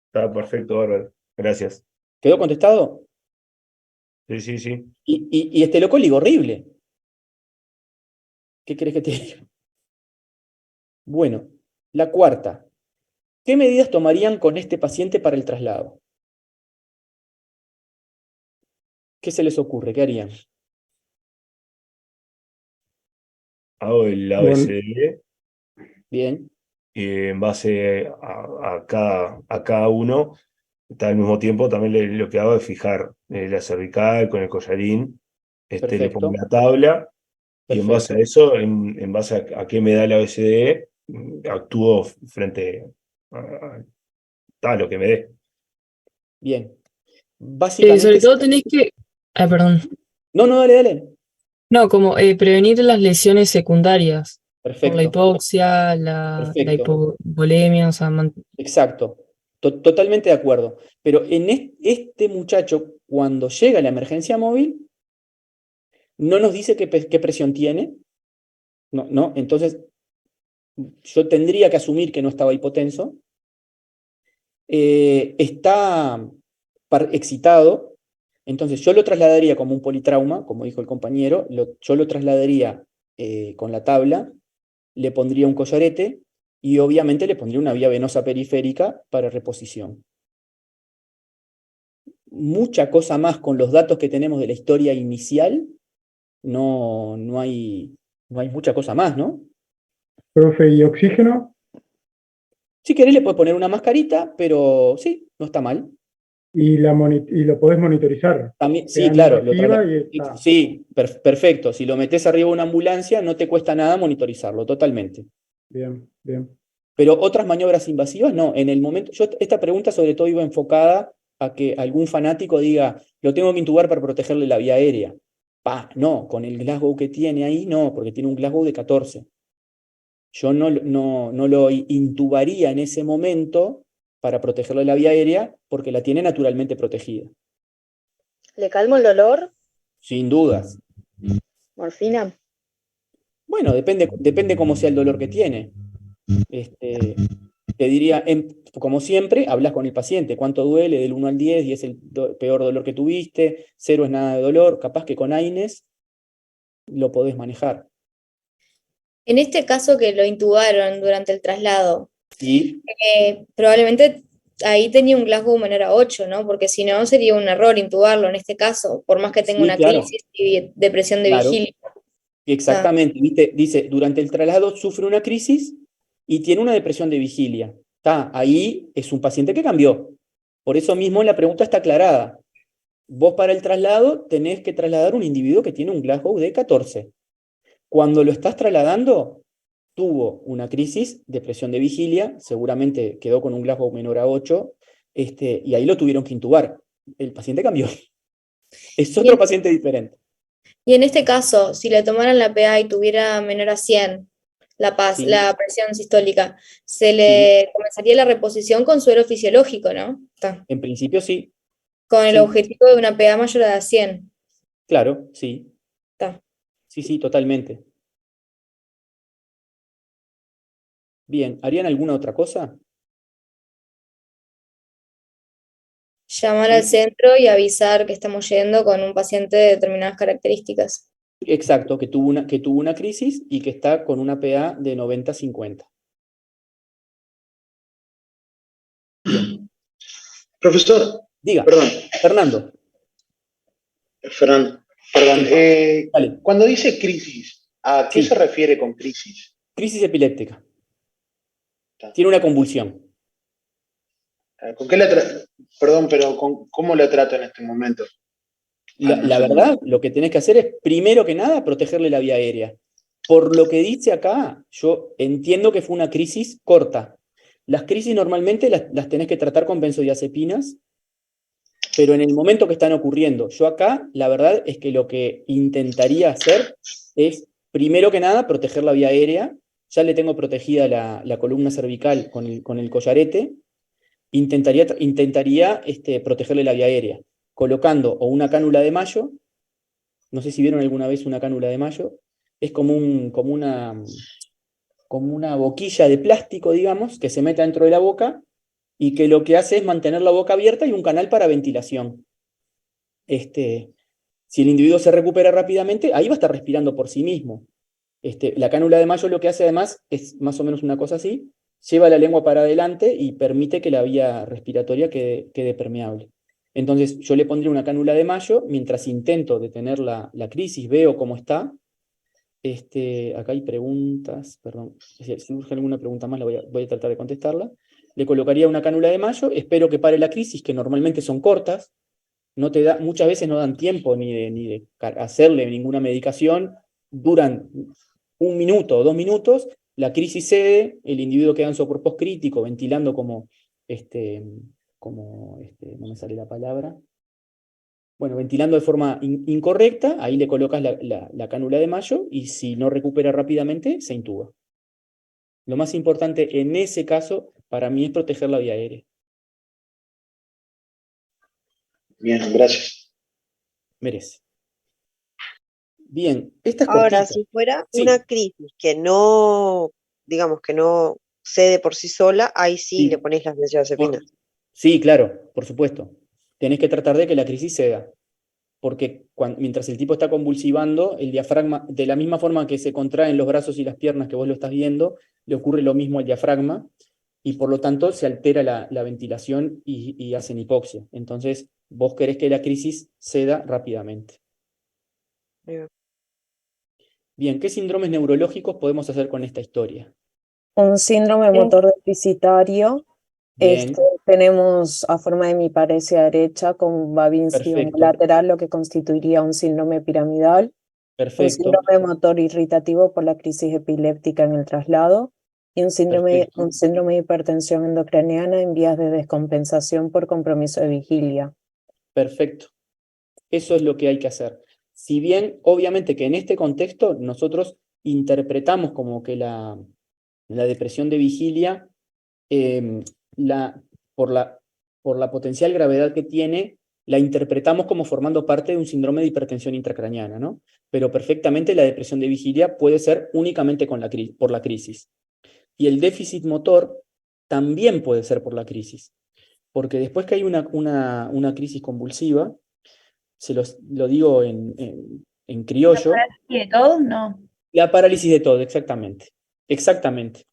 Está perfecto, bárbaro. Gracias. ¿Quedó contestado? Sí, sí, sí. Y este loco ligo horrible. ¿Qué crees que te diga? Bueno, la cuarta. ¿Qué medidas tomarían con este paciente para el traslado? ¿Qué se les ocurre? ¿Qué harían? Hago el Bueno, ABCD Bien, y en base a cada uno, está al mismo tiempo, también lo que hago es fijar la cervical con el collarín, le pongo perfecto, la tabla. Y en base a perfecto. eso, en base a qué me da la OSDE, actúo frente a lo que me dé. Bien. Sobre Básicamente, todo tenés que. Ah, perdón. no, no, dale, dale. No, como prevenir las lesiones secundarias por la Perfecto, hipoxia, la perfecto, hipovolemia, o sea, exacto. Totalmente de acuerdo. Pero en este muchacho, cuando llega a la emergencia móvil, no nos dice qué presión tiene. No, no. Entonces, yo tendría que asumir que no estaba hipotenso. Está excitado. Entonces, yo lo trasladaría como un politrauma, como dijo el compañero. Yo lo trasladaría con la tabla, le pondría un collarete y obviamente le pondría una vía venosa periférica para reposición. mucha cosa más con los datos que tenemos de la historia inicial, no hay mucha cosa más, ¿no? Profe, ¿y oxígeno? Si querés le puedes poner una mascarita, pero sí, no está mal. Y lo podés monitorizar. También, Te sí, dan claro. activa y está. Sí, perfecto. Si lo metes arriba de una ambulancia, no te cuesta nada monitorizarlo, totalmente. Bien, bien. Pero otras maniobras invasivas, no. En el momento, esta pregunta sobre todo iba enfocada a que algún fanático diga, lo tengo que intubar para protegerle la vía aérea. No, con el Glasgow que tiene ahí, no, porque tiene un Glasgow de 14. Yo no lo intubaría en ese momento para protegerle la vía aérea, porque la tiene naturalmente protegida. ¿Le calmo el dolor? Sin dudas. ¿Morfina? Bueno, depende cómo sea el dolor que tiene. Te diría, como siempre, hablas con el paciente, cuánto duele, del 1 al 10, 10 es el peor dolor que tuviste, 0 es nada de dolor, capaz que con AINES lo podés manejar. En este caso que lo intubaron durante el traslado, Y probablemente ahí tenía un Glasgow menor a 8, ¿no? Porque si no sería un error intubarlo en este caso, por más que tenga sí, una claro, crisis y depresión de claro, vigilia. exactamente. ¿Viste? Dice, durante el traslado sufre una crisis y tiene una depresión de vigilia. Ahí es un paciente que cambió. Por eso mismo la pregunta está aclarada. Vos para el traslado tenés que trasladar un individuo que tiene un Glasgow de 14. Cuando lo estás trasladando, tuvo una crisis, depresión de vigilia, seguramente quedó con un Glasgow menor a 8, y ahí lo tuvieron que intubar. El paciente cambió. Es otro paciente diferente. Y en este caso, si le tomaran la PA y tuviera menor a 100, Sí, la presión sistólica, se le comenzaría la reposición con suero fisiológico, ¿no? En principio sí. Con el Sí. objetivo de una PA mayor a 100. Claro, sí. Está. Sí, totalmente. Bien, ¿harían alguna otra cosa? Llamar al centro y avisar que estamos yendo con un paciente de determinadas características. Exacto, que tuvo una crisis y que está con una PA de 90-50. Bien. Profesor, Diga, perdón, Fernando. perdón. Dale. Cuando dice crisis, ¿a qué Sí. se refiere con crisis? Crisis epiléptica. Tiene una convulsión. ¿Con qué perdón, pero ¿cómo lo trato en este momento? La verdad, lo que tenés que hacer es, primero que nada, protegerle la vía aérea. Por lo que dice acá, yo entiendo que fue una crisis corta. Las crisis normalmente las tenés que tratar con benzodiazepinas, pero en el momento que están ocurriendo, yo acá, la verdad es que lo que intentaría hacer es, primero que nada, proteger la vía aérea. Ya le tengo protegida la columna cervical con el collarete. Intentaría protegerle la vía aérea, colocando o una cánula de Mayo. No sé si vieron alguna vez una cánula de Mayo. Es como una boquilla de plástico, digamos, que se mete dentro de la boca y que lo que hace es mantener la boca abierta y un canal para ventilación. Si el individuo se recupera rápidamente, ahí va a estar respirando por sí mismo. La cánula de Mayo lo que hace además es más o menos una cosa así, lleva la lengua para adelante y permite que la vía respiratoria quede permeable. Entonces yo le pondría una cánula de Mayo, mientras intento detener la crisis, veo cómo está. Acá hay preguntas, perdón, si surge alguna pregunta más voy a tratar de contestarla. Le colocaría una cánula de Mayo, espero que pare la crisis, que normalmente son cortas, muchas veces no dan tiempo ni de hacerle ninguna medicación, duran 1 minuto o 2 minutos, la crisis cede, el individuo queda en sopor postcrítico, ventilando no me sale la palabra, bueno, ventilando de forma incorrecta, ahí le colocas la cánula de Mayo y si no recupera rápidamente, se intuba. Lo más importante en ese caso, para mí, es proteger la vía aérea. Bien, gracias. Merece. Bien, esta es Ahora, cortita. si fuera Sí. una crisis que no, digamos, que no cede por sí sola, ahí sí le pones las benzodiazepinas. Sí, claro, por supuesto. Tenés que tratar de que la crisis ceda. Porque mientras el tipo está convulsivando, el diafragma, de la misma forma que se contraen los brazos y las piernas que vos lo estás viendo, le ocurre lo mismo al diafragma, y por lo tanto se altera la ventilación y hacen hipoxia. Entonces, vos querés que la crisis ceda rápidamente. Bien. Bien, ¿qué síndromes neurológicos podemos hacer con esta historia? Un síndrome motor deficitario. Bien, Tenemos a forma de hemiparesia derecha con Babinski perfecto, lateral, lo que constituiría un síndrome piramidal. Un perfecto, síndrome motor irritativo por la crisis epiléptica en el traslado. Y un síndrome de hipertensión endocraniana en vías de descompensación por compromiso de vigilia. perfecto. Eso es lo que hay que hacer. Si bien, obviamente que en este contexto nosotros interpretamos como que la depresión de vigilia, por la potencial gravedad que tiene, la interpretamos como formando parte de un síndrome de hipertensión intracraniana, ¿no? Pero perfectamente la depresión de vigilia puede ser únicamente por la crisis. Y el déficit motor también puede ser por la crisis, porque después que hay una crisis convulsiva, lo digo en criollo, ¿Y de todos? No. la parálisis de todo, exactamente. Exactamente.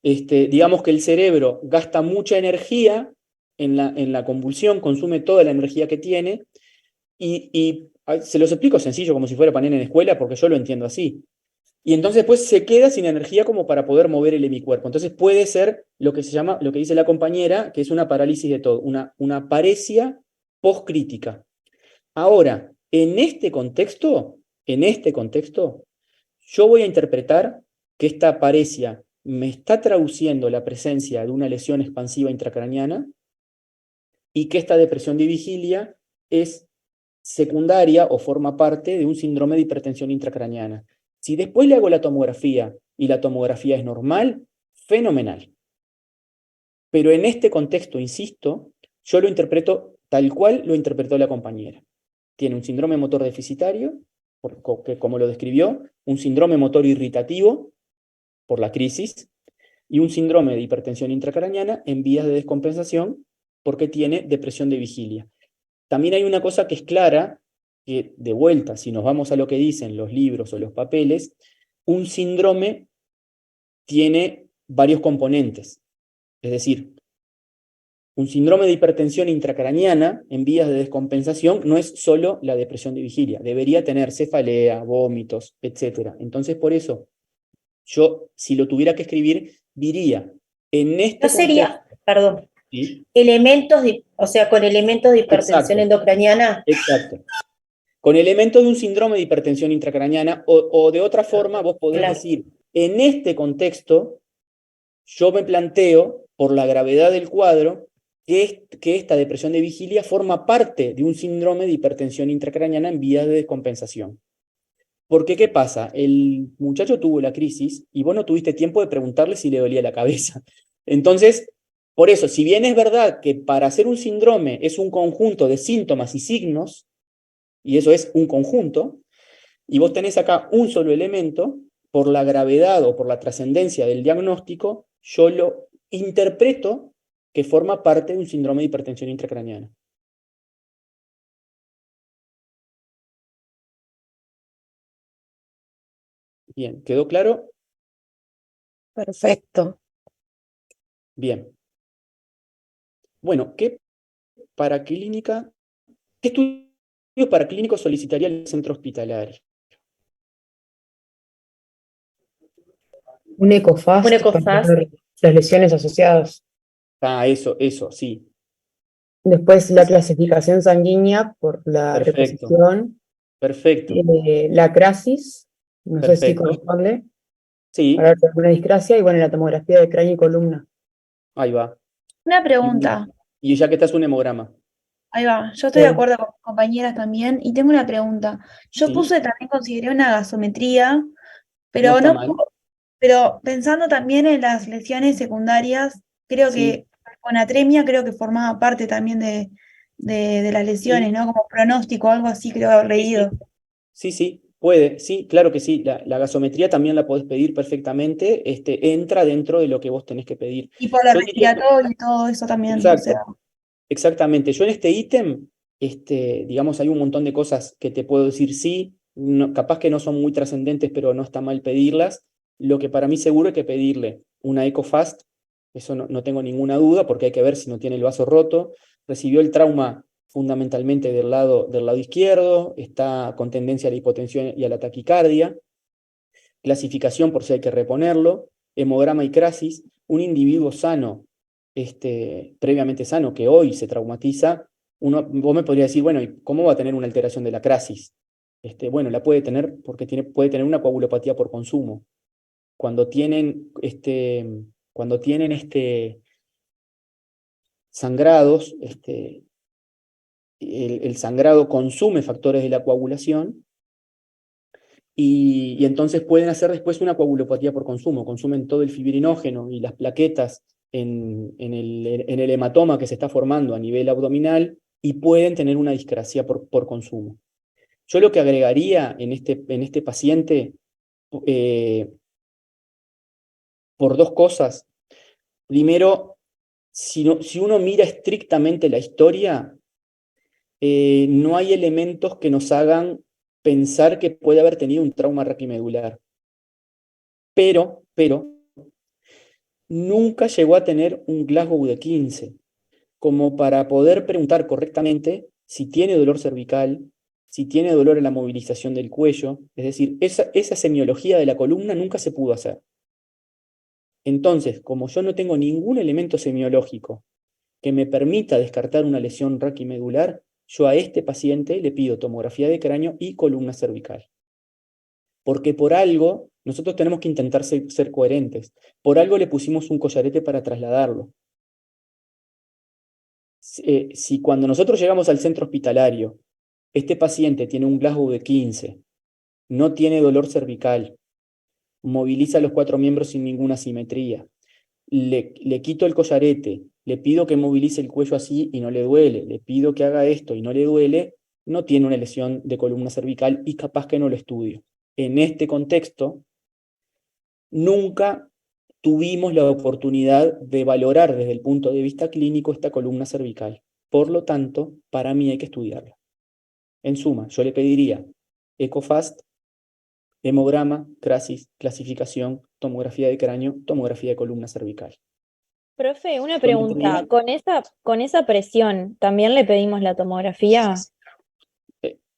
Digamos que el cerebro gasta mucha energía en la convulsión, consume toda la energía que tiene, y se los explico sencillo, como si fuera panel en escuela, porque yo lo entiendo así. Y entonces pues se queda sin energía como para poder mover el hemicuerpo. Entonces puede ser lo que se llama, lo que dice la compañera, que es una parálisis de todo, una paresia postcrítica. Ahora, en este contexto, yo voy a interpretar que esta paresia me está traduciendo la presencia de una lesión expansiva intracraniana y que esta depresión de vigilia es secundaria o forma parte de un síndrome de hipertensión intracraniana. Si después le hago la tomografía y la tomografía es normal, fenomenal. Pero en este contexto, insisto, yo lo interpreto tal cual lo interpretó la compañera. Tiene un síndrome motor deficitario, que como lo describió, un síndrome motor irritativo por la crisis, y un síndrome de hipertensión intracraniana en vías de descompensación porque tiene depresión de vigilia. También hay una cosa que es clara, que de vuelta, si nos vamos a lo que dicen los libros o los papeles, un síndrome tiene varios componentes. Es decir, un síndrome de hipertensión intracraniana en vías de descompensación no es solo la depresión de vigilia, debería tener cefalea, vómitos, etc. Entonces, por eso, yo, si lo tuviera que escribir, diría, en este No sería, contexto, perdón, ¿sí? o sea, con elementos de hipertensión Exacto. endocraniana. Exacto. Con elementos de un síndrome de hipertensión intracraniana, o de otra forma, vos podés Claro. decir, en este contexto, yo me planteo, por la gravedad del cuadro, que esta depresión de vigilia forma parte de un síndrome de hipertensión intracraniana en vías de descompensación. Porque, ¿qué pasa? El muchacho tuvo la crisis y vos no tuviste tiempo de preguntarle si le dolía la cabeza. Entonces, por eso, si bien es verdad que para hacer un síndrome es un conjunto de síntomas y signos, y eso es un conjunto, y vos tenés acá un solo elemento, por la gravedad o por la trascendencia del diagnóstico, yo lo interpreto que forma parte de un síndrome de hipertensión intracraniana. Bien, ¿quedó claro? Perfecto. Bien. Bueno, ¿qué estudio paraclínico solicitaría el centro hospitalario? Un ECOFAST Un ECOFAST. para ver las lesiones asociadas. Ah, eso, sí. Después la clasificación sanguínea por la Perfecto. reposición. Perfecto. La crasis, no sé si Perfecto. corresponde, Sí, para ver si hay alguna discrasia, y bueno, la tomografía de cráneo y columna. ahí va. Una pregunta. Y ya que estás un hemograma. Ahí va, yo estoy de acuerdo con mis compañeras también y tengo una pregunta. Yo Sí. también consideré una gasometría, No pero está mal. pero pensando también en las lesiones secundarias, creo Sí. que con atremia creo que formaba parte también de las lesiones, ¿no? Como pronóstico, algo así creo haber leído. Sí, puede, sí, claro que sí. La gasometría también la podés pedir perfectamente, entra dentro de lo que vos tenés que pedir. Y por la Yo diría- respiratoria y todo eso también, o Exacto, sea, exactamente. Yo en este ítem, digamos, hay un montón de cosas que te puedo decir sí, capaz que no son muy trascendentes, pero no está mal pedirlas. Lo que para mí seguro es que pedirle una ECOFAST, eso no tengo ninguna duda, porque hay que ver si no tiene el vaso roto, recibió el trauma fundamentalmente del lado izquierdo, está con tendencia a la hipotensión y a la taquicardia, clasificación por si hay que reponerlo, hemograma y crasis, un individuo sano, previamente sano, que hoy se traumatiza, vos me podrías decir, bueno, ¿y cómo va a tener una alteración de la crasis? Bueno, la puede tener porque puede tener una coagulopatía por consumo. Cuando tienen sangrados, el sangrado consume factores de la coagulación y entonces pueden hacer después una coagulopatía por consumo. Consumen todo el fibrinógeno y las plaquetas en el hematoma que se está formando a nivel abdominal y pueden tener una discrasia por consumo. Yo lo que agregaría en este paciente, por dos cosas. Primero, si uno mira estrictamente la historia, no hay elementos que nos hagan pensar que puede haber tenido un trauma raquimedular. Pero, nunca llegó a tener un Glasgow de 15, como para poder preguntar correctamente si tiene dolor cervical, si tiene dolor en la movilización del cuello. Es decir, esa semiología de la columna nunca se pudo hacer. Entonces, como yo no tengo ningún elemento semiológico que me permita descartar una lesión raquimedular, yo a este paciente le pido tomografía de cráneo y columna cervical. Porque por algo, nosotros tenemos que intentar ser coherentes. Por algo le pusimos un collarete para trasladarlo. Si cuando nosotros llegamos al centro hospitalario, este paciente tiene un Glasgow de 15, no tiene dolor cervical, moviliza los 4 miembros sin ninguna simetría, le quito el collarete, le pido que movilice el cuello así y no le duele, le pido que haga esto y no le duele, no tiene una lesión de columna cervical y capaz que no lo estudio. En este contexto, nunca tuvimos la oportunidad de valorar desde el punto de vista clínico esta columna cervical. Por lo tanto, para mí hay que estudiarla. En suma, yo le pediría EcoFast, hemograma, crasis, clasificación, tomografía de cráneo, tomografía de columna cervical. Profe, una pregunta. ¿Con esa presión también le pedimos la tomografía?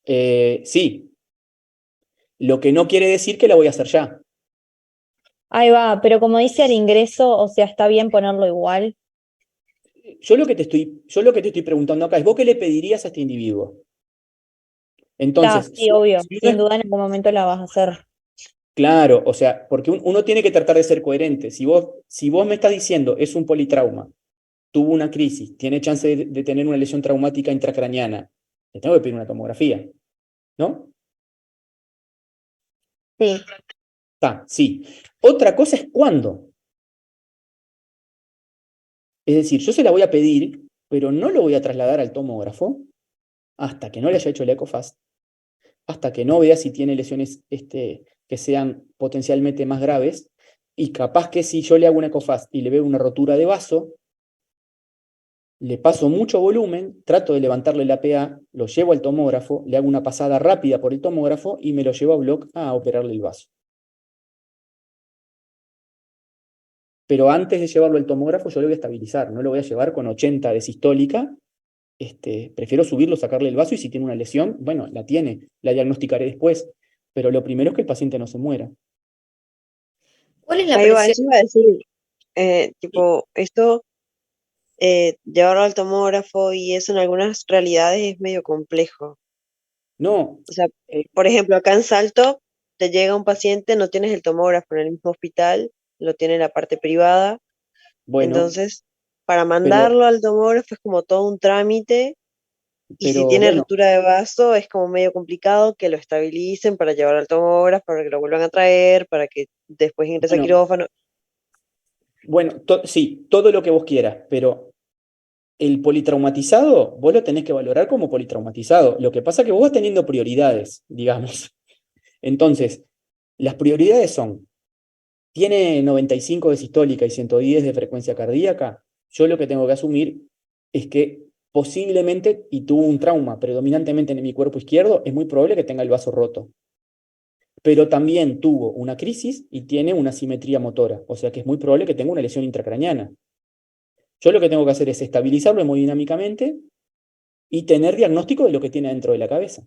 Sí. Lo que no quiere decir que la voy a hacer ya. Ahí va, pero como dice al ingreso, o sea, ¿está bien ponerlo igual? Yo lo que te estoy preguntando acá es, ¿vos qué le pedirías a este individuo? Entonces, Sí, obvio. Sin duda en algún momento la vas a hacer. Claro, o sea, porque uno tiene que tratar de ser coherente. Si vos me estás diciendo, es un politrauma, tuvo una crisis, tiene chance de tener una lesión traumática intracraneana, le tengo que pedir una tomografía, ¿no? Sí. Sí. Otra cosa es cuándo. Es decir, yo se la voy a pedir, pero no lo voy a trasladar al tomógrafo hasta que no le haya hecho el EcoFast, hasta que no vea si tiene lesiones que sean potencialmente más graves, y capaz que si yo le hago un EcoFast y le veo una rotura de vaso, le paso mucho volumen, trato de levantarle la PA, lo llevo al tomógrafo, le hago una pasada rápida por el tomógrafo y me lo llevo a Block a operarle el vaso. Pero antes de llevarlo al tomógrafo yo lo voy a estabilizar, no lo voy a llevar con 80 de sistólica, prefiero subirlo, sacarle el vaso y si tiene una lesión, bueno, la tiene, la diagnosticaré después, pero lo primero es que el paciente no se muera. ¿Cuál es la Ahí va, presión? eso iba a decir, tipo, esto, llevarlo al tomógrafo y eso en algunas realidades es medio complejo. No. O sea, por ejemplo, acá en Salto te llega un paciente, no tienes el tomógrafo en el mismo hospital, lo tiene en la parte privada. Bueno, entonces, para mandarlo al tomógrafo es como todo un trámite y si pero tiene bueno, rotura de vaso es como medio complicado que lo estabilicen para llevarlo al tomógrafo, para que lo vuelvan a traer, para que después ingrese al bueno, quirófano. bueno, sí, todo lo que vos quieras, pero el politraumatizado, vos lo tenés que valorar como politraumatizado. Lo que pasa es que vos vas teniendo prioridades, digamos. Entonces, las prioridades son, tiene 95 de sistólica y 110 de frecuencia cardíaca, yo lo que tengo que asumir es que posiblemente, y tuvo un trauma predominantemente en mi cuerpo izquierdo, es muy probable que tenga el vaso roto. Pero también tuvo una crisis y tiene una simetría motora, o sea que es muy probable que tenga una lesión intracraneana. Yo lo que tengo que hacer es estabilizarlo hemodinámicamente y tener diagnóstico de lo que tiene dentro de la cabeza.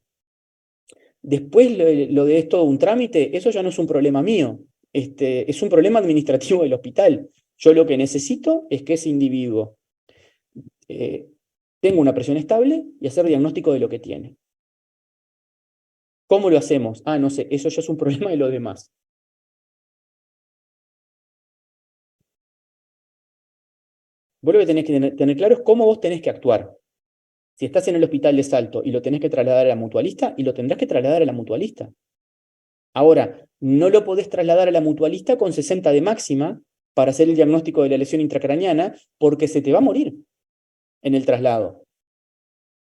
Después lo de esto, un trámite, eso ya no es un problema mío, es un problema administrativo del hospital. Yo lo que necesito es que ese individuo tenga una presión estable y hacer diagnóstico de lo que tiene. ¿Cómo lo hacemos? Ah, no sé, eso ya es un problema de los demás. Vos lo que tenés que tener claro es cómo vos tenés que actuar. Si estás en el hospital de Salto y lo tenés que trasladar a la mutualista, y lo tendrás que trasladar a la mutualista. Ahora, no lo podés trasladar a la mutualista con 60 de máxima para hacer el diagnóstico de la lesión intracraneana, porque se te va a morir en el traslado.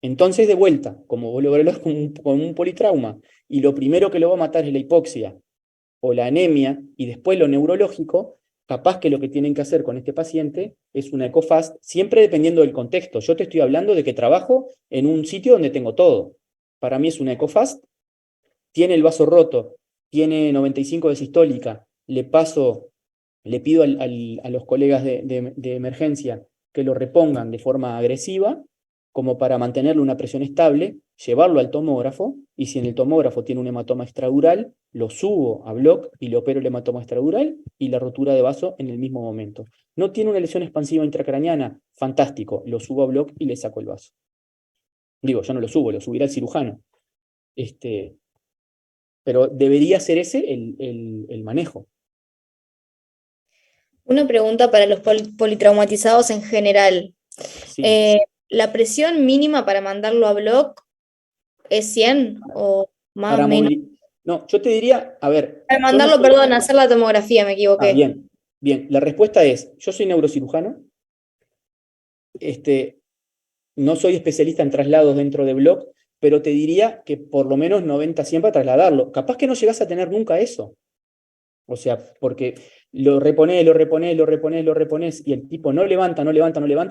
Entonces, de vuelta, como vos lo hablas con un politrauma, y lo primero que lo va a matar es la hipoxia o la anemia, y después lo neurológico, capaz que lo que tienen que hacer con este paciente es una ECOFAST, siempre dependiendo del contexto. Yo te estoy hablando de que trabajo en un sitio donde tengo todo. Para mí es una ECOFAST, tiene el vaso roto, tiene 95 de sistólica, le pido a los colegas de emergencia que lo repongan de forma agresiva, como para mantenerle una presión estable, llevarlo al tomógrafo, y si en el tomógrafo tiene un hematoma extradural, lo subo a bloc y le opero el hematoma extradural y la rotura de vaso en el mismo momento. No tiene una lesión expansiva intracraneana, fantástico, lo subo a bloc y le saco el vaso. Digo, yo no lo subo, lo subirá el cirujano. Pero debería ser ese el manejo. Una pregunta para los politraumatizados en general. Sí. ¿La presión mínima para mandarlo a bloc es 100 o más o menos? No, yo te diría, a ver. Para mandarlo, perdón, a hacer la tomografía, me equivoqué. Bien, bien. La respuesta es, yo soy neurocirujano, no soy especialista en traslados dentro de bloc, pero te diría que por lo menos 90-100 para trasladarlo. Capaz que no llegás a tener nunca eso. O sea, porque lo reponés, y el tipo no levanta, en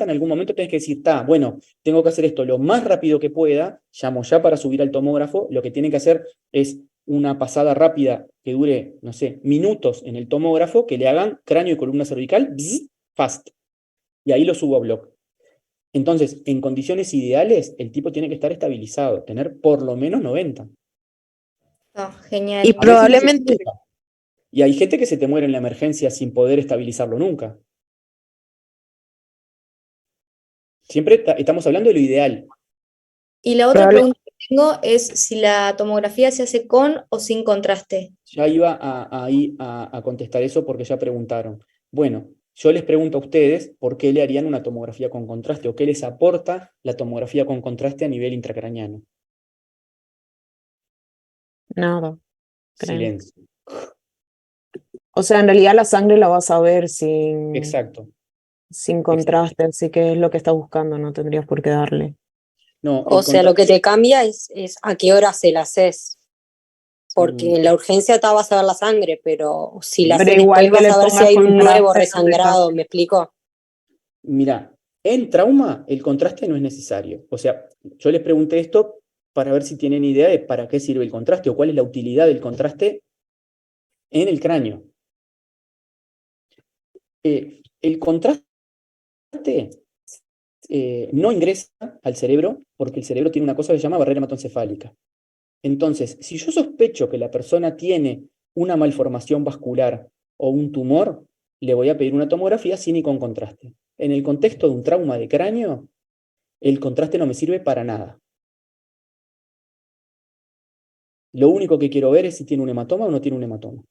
algún momento tenés que decir, bueno, tengo que hacer esto lo más rápido que pueda, llamo ya para subir al tomógrafo, lo que tiene que hacer es una pasada rápida que dure, no sé, minutos en el tomógrafo, que le hagan cráneo y columna cervical, fast, y ahí lo subo a bloc. Entonces, en condiciones ideales, el tipo tiene que estar estabilizado, tener por lo menos 90. Genial. Y probablemente... Y hay gente que se te muere en la emergencia sin poder estabilizarlo nunca. Siempre estamos hablando de lo ideal. Y la otra pregunta que tengo es si la tomografía se hace con o sin contraste. Ya iba a contestar eso porque ya preguntaron. Bueno, yo les pregunto a ustedes por qué le harían una tomografía con contraste o qué les aporta la tomografía con contraste a nivel intracraneano. Nada. Silencio. O sea, en realidad la sangre la vas a ver sin, Exacto. sin contraste, así que es lo que estás buscando, no tendrías por qué darle. No, O sea, lo que te cambia es a qué hora se la haces. Porque en la urgencia te vas a ver la sangre, pero si la haces después vas a ver si hay un nuevo resangrado, ¿me explico? Mira, en trauma el contraste no es necesario. O sea, yo les pregunté esto para ver si tienen idea de para qué sirve el contraste o cuál es la utilidad del contraste en el cráneo. El contraste no ingresa al cerebro porque el cerebro tiene una cosa que se llama barrera hematoencefálica. Entonces, si yo sospecho que la persona tiene una malformación vascular o un tumor, le voy a pedir una tomografía sin y con contraste. En el contexto de un trauma de cráneo, el contraste no me sirve para nada. Lo único que quiero ver es si tiene un hematoma o no tiene un hematoma.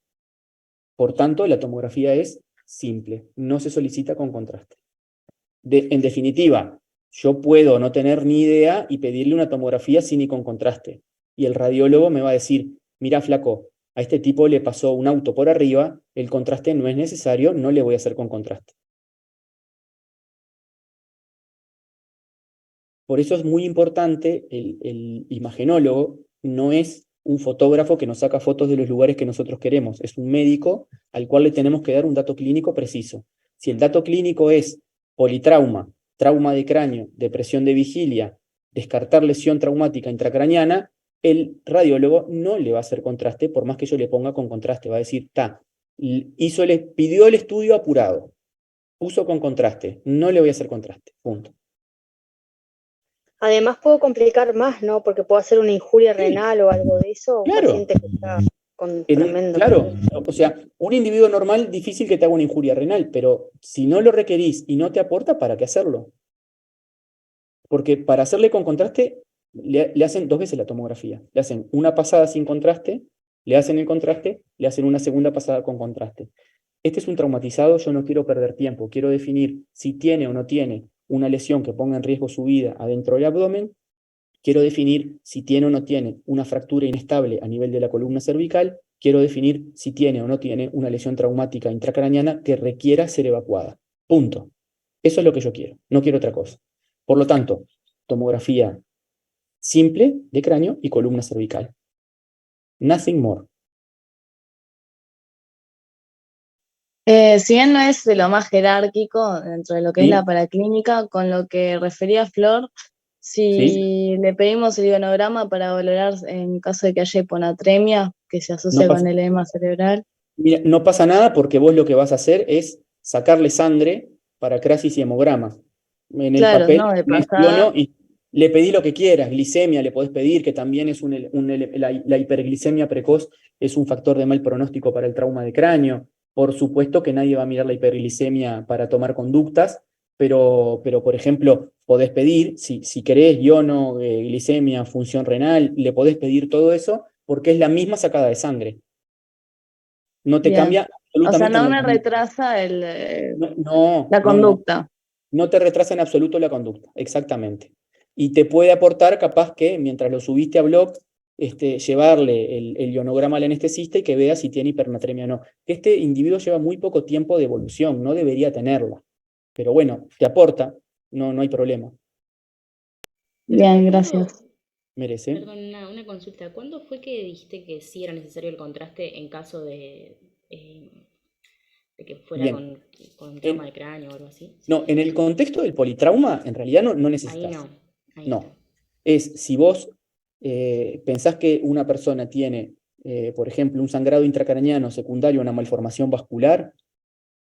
Por tanto, la tomografía es simple, no se solicita con contraste. En definitiva, yo puedo no tener ni idea y pedirle una tomografía sin y con contraste. Y el radiólogo me va a decir, mira flaco, a este tipo le pasó un auto por arriba, el contraste no es necesario, no le voy a hacer con contraste. Por eso es muy importante, el imagenólogo no es un fotógrafo que nos saca fotos de los lugares que nosotros queremos, es un médico al cual le tenemos que dar un dato clínico preciso. Si el dato clínico es politrauma, trauma de cráneo, depresión de vigilia, descartar lesión traumática intracraneana, el radiólogo no le va a hacer contraste, por más que yo le ponga con contraste, va a decir, pidió el estudio apurado, puso con contraste, no le voy a hacer contraste, punto. Además puedo complicar más, ¿no? Porque puedo hacer una injuria renal o algo de eso, un Claro. paciente que está con tremendo Claro, o sea, un individuo normal difícil que te haga una injuria renal, pero si no lo requerís y no te aporta, ¿para qué hacerlo? Porque para hacerle con contraste, le hacen 2 veces la tomografía. Le hacen una pasada sin contraste, le hacen el contraste, le hacen una segunda pasada con contraste. Este es un traumatizado, yo no quiero perder tiempo, quiero definir si tiene o no tiene una lesión que ponga en riesgo su vida adentro del abdomen, quiero definir si tiene o no tiene una fractura inestable a nivel de la columna cervical, quiero definir si tiene o no tiene una lesión traumática intracraneana que requiera ser evacuada. Punto. Eso es lo que yo quiero, no quiero otra cosa. Por lo tanto, tomografía simple de cráneo y columna cervical. Nothing more. Si bien no es de lo más jerárquico dentro de lo que es Sí. la paraclínica, con lo que refería Flor, si Sí. le pedimos el ionograma para valorar en caso de que haya hiponatremia, que se asocia No pasa- con el edema cerebral. Mira, no pasa nada porque vos lo que vas a hacer es sacarle sangre para crasis y hemograma. En el Claro, papel no, de pones pasada. iono y le pedí lo que quieras, glicemia le podés pedir, que también es la hiperglicemia precoz es un factor de mal pronóstico para el trauma de cráneo. Por supuesto que nadie va a mirar la hiperglicemia para tomar conductas, pero por ejemplo, podés pedir, si querés, iono, glicemia, función renal, le podés pedir todo eso porque es la misma sacada de sangre. No te Bien. cambia O sea, absolutamente no me nada. retrasa No, la no. conducta. No te retrasa en absoluto la conducta, exactamente. Y te puede aportar capaz que mientras lo subiste a blog, llevarle el ionograma al anestesista y que vea si tiene hipernatremia o no. Este individuo lleva muy poco tiempo de evolución, no debería tenerla. Pero bueno, te aporta, no hay problema. Bien, gracias. Merece. Perdón, una consulta. ¿Cuándo fue que dijiste que sí era necesario el contraste en caso de que fuera Bien. con trauma de cráneo o algo así? No, en el contexto del politrauma, en realidad no Ahí necesitas. no. Ahí No. está. Es si vos pensás que una persona tiene, por ejemplo, un sangrado intracraneano secundario a una malformación vascular,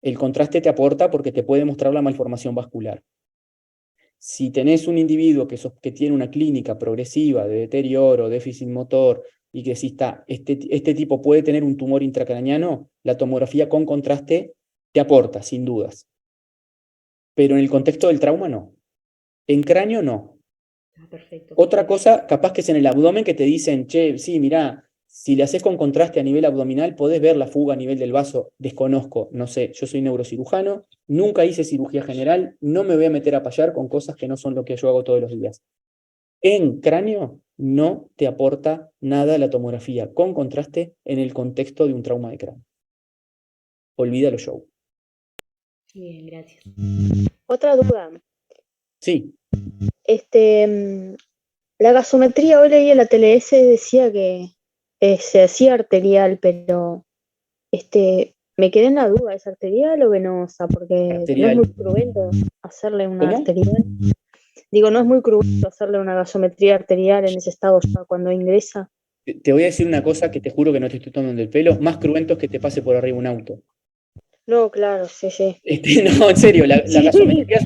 el contraste te aporta porque te puede mostrar la malformación vascular. Si tenés un individuo que tiene una clínica progresiva de deterioro, déficit motor, y que si está, este tipo puede tener un tumor intracraneano, la tomografía con contraste te aporta, sin dudas. Pero en el contexto del trauma, no. En cráneo, no. Perfecto. Otra cosa, capaz que es en el abdomen que te dicen, che, sí, mirá, si le haces con contraste a nivel abdominal, podés ver la fuga a nivel del vaso. Desconozco, no sé, yo soy neurocirujano, nunca hice cirugía general, no me voy a meter a payar con cosas que no son lo que yo hago todos los días. En cráneo no te aporta nada la tomografía con contraste en el contexto de un trauma de cráneo. Olvídalo, show. Bien, gracias. Otra duda. Sí. La gasometría, hoy leí en la TLS, decía que se hacía arterial, pero me quedé en la duda, ¿es arterial o venosa? Porque Arterial. no es muy cruento hacerle una ¿Cómo? arterial. Digo, no es muy cruento hacerle una gasometría arterial en ese estado ya cuando ingresa. Te voy a decir una cosa que te juro que no te estoy tomando el pelo, más cruento es que te pase por arriba un auto. No, claro, sí, sí. No, en serio, la Sí. gasometría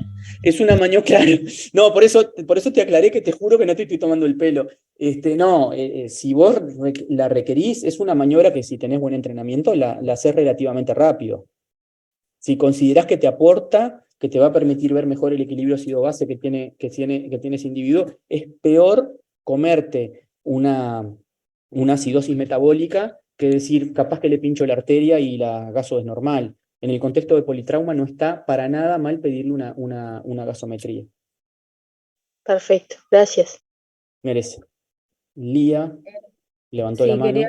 es una maniobra, claro. No, por eso te aclaré que te juro que no te estoy tomando el pelo. Si vos la requerís, es una maniobra que si tenés buen entrenamiento, la haces relativamente rápido. Si considerás que te aporta, que te va a permitir ver mejor el equilibrio ácido-base que tiene ese individuo, es peor comerte una acidosis metabólica que decir, capaz que le pincho la arteria y la gaso es normal. En el contexto de politrauma no está para nada mal pedirle una gasometría. Perfecto, gracias. Merece. Lía levantó la Sí, mano. quería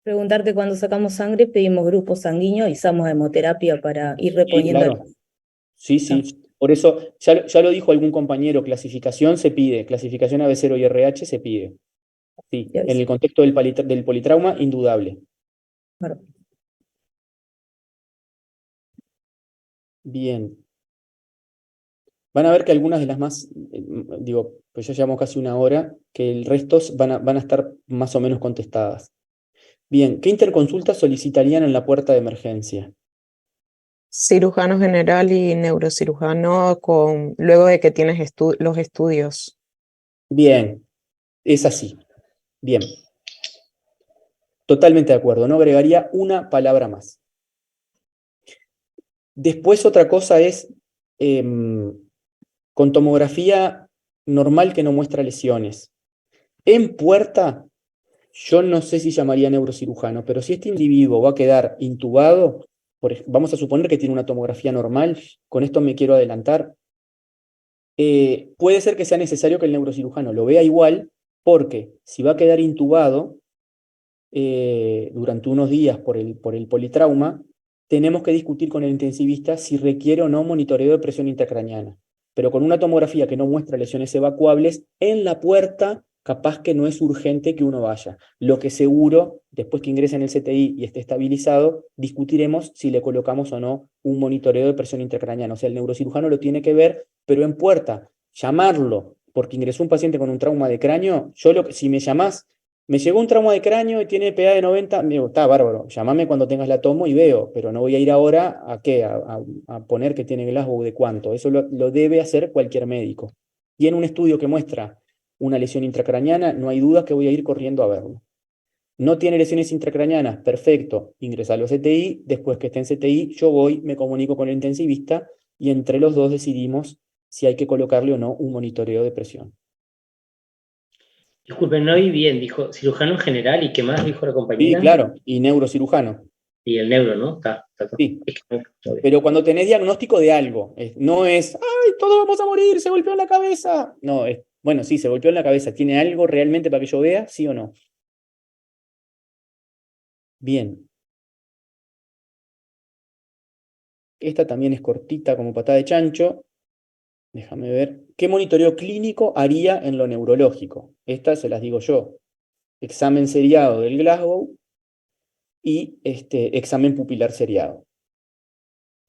preguntarte, cuando sacamos sangre, pedimos grupo sanguíneo y usamos hemoterapia para ir Sí, reponiendo claro. Sí. Por eso, ya lo dijo algún compañero, clasificación se pide, clasificación AB0 y RH se pide. Sí, en el contexto del politrauma, indudable. Claro. Bien. Van a ver que algunas de las más, pues ya llevamos casi una hora, que el resto van a estar más o menos contestadas. Bien, ¿qué interconsultas solicitarían en la puerta de emergencia? Cirujano general y neurocirujano luego de que tienes los estudios. Bien, es así. Bien. Totalmente de acuerdo, no agregaría una palabra más. Después otra cosa es con tomografía normal que no muestra lesiones. En puerta, yo no sé si llamaría neurocirujano, pero si este individuo va a quedar intubado, vamos a suponer que tiene una tomografía normal, con esto me quiero adelantar, puede ser que sea necesario que el neurocirujano lo vea igual, porque si va a quedar intubado durante unos días por el politrauma, tenemos que discutir con el intensivista si requiere o no monitoreo de presión intracraneana. Pero con una tomografía que no muestra lesiones evacuables, en la puerta capaz que no es urgente que uno vaya. Lo que seguro, después que ingrese en el CTI y esté estabilizado, discutiremos si le colocamos o no un monitoreo de presión intracraneana. O sea, el neurocirujano lo tiene que ver, pero en puerta, llamarlo porque ingresó un paciente con un trauma de cráneo, si me llamás, me llegó un trauma de cráneo y tiene PA de 90, me digo, está bárbaro, llámame cuando tengas la tomo y veo, pero no voy a ir ahora a qué, a poner que tiene Glasgow de cuánto. Eso lo debe hacer cualquier médico. Y en un estudio que muestra una lesión intracraneana, no hay duda que voy a ir corriendo a verlo. No tiene lesiones intracraneanas, perfecto, ingresa a los CTI, después que esté en CTI, yo voy, me comunico con el intensivista y entre los dos decidimos si hay que colocarle o no un monitoreo de presión. Disculpen, no oí bien, dijo cirujano general y qué más dijo la compañera. Sí, claro, y neurocirujano. Y el neuro, ¿no? Está. Sí, pero cuando tenés diagnóstico de algo, no es, ¡ay, todos vamos a morir, se golpeó en la cabeza! No, bueno, sí, se golpeó en la cabeza, ¿tiene algo realmente para que yo vea, sí o no? Bien. Esta también es cortita como patada de chancho. Déjame ver. ¿Qué monitoreo clínico haría en lo neurológico? Estas se las digo yo. Examen seriado del Glasgow y examen pupilar seriado.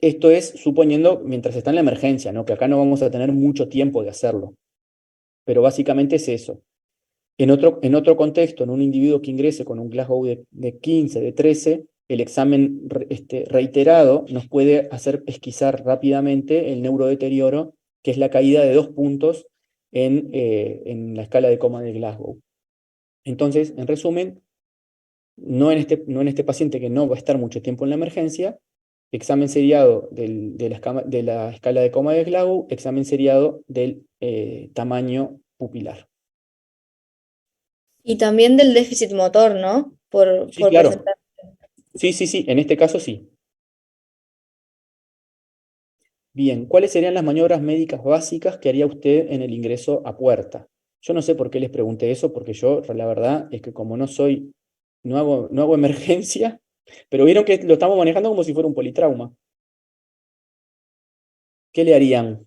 Esto es suponiendo mientras está en la emergencia, ¿no? Que acá no vamos a tener mucho tiempo de hacerlo. Pero básicamente es eso. En otro contexto, en un individuo que ingrese con un Glasgow de 15, de 13, el examen reiterado nos puede hacer pesquisar rápidamente el neurodeterioro, que es la caída de 2 puntos en la escala de coma de Glasgow. Entonces, en resumen, no en este paciente que no va a estar mucho tiempo en la emergencia, examen seriado de la escala de coma de Glasgow, examen seriado del tamaño pupilar. Y también del déficit motor, ¿no? Sí, claro. Sí, en este caso sí. Bien, ¿cuáles serían las maniobras médicas básicas que haría usted en el ingreso a puerta? Yo no sé por qué les pregunté eso, porque yo, la verdad, es que como no hago emergencia, pero vieron que lo estamos manejando como si fuera un politrauma. ¿Qué le harían?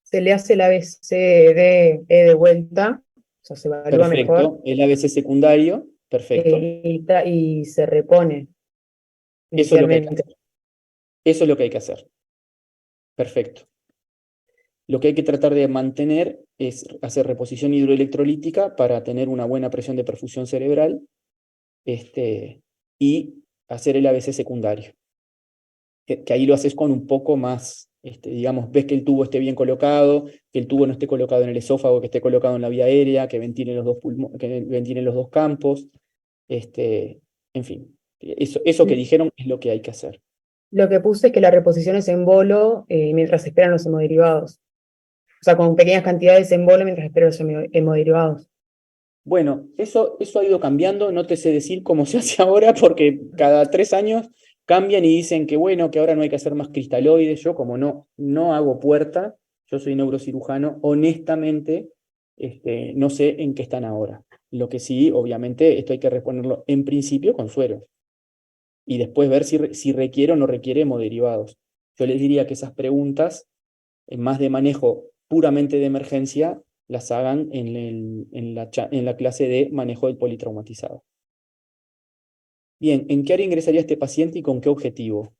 Se le hace el ABCDE de vuelta, o sea, se evalúa Perfecto, mejor. el ABC secundario, perfecto. Y se repone Eso es lo que hay que inicialmente. hacer. Eso es lo que hay que hacer. Perfecto. Lo que hay que tratar de mantener es hacer reposición hidroelectrolítica para tener una buena presión de perfusión cerebral y hacer el ABC secundario. Que ahí lo haces con un poco más, digamos, ves que el tubo esté bien colocado, que el tubo no esté colocado en el esófago, que esté colocado en la vía aérea, que ventile los dos campos, en fin. Eso que dijeron es lo que hay que hacer. Lo que puse es que la reposición es en bolo mientras se esperan los hemoderivados. O sea, con pequeñas cantidades en bolo mientras esperan los hemoderivados. Bueno, eso ha ido cambiando, no te sé decir cómo se hace ahora, porque cada 3 años cambian y dicen que bueno, que ahora no hay que hacer más cristaloides. Yo como no hago puerta, yo soy neurocirujano, honestamente no sé en qué están ahora. Lo que sí, obviamente, esto hay que reponerlo en principio con suero. Y después ver si requiere o no requiere hemoderivados. Yo les diría que esas preguntas, más de manejo puramente de emergencia, las hagan en la clase de manejo del politraumatizado. Bien, ¿en qué área ingresaría este paciente y con qué objetivo?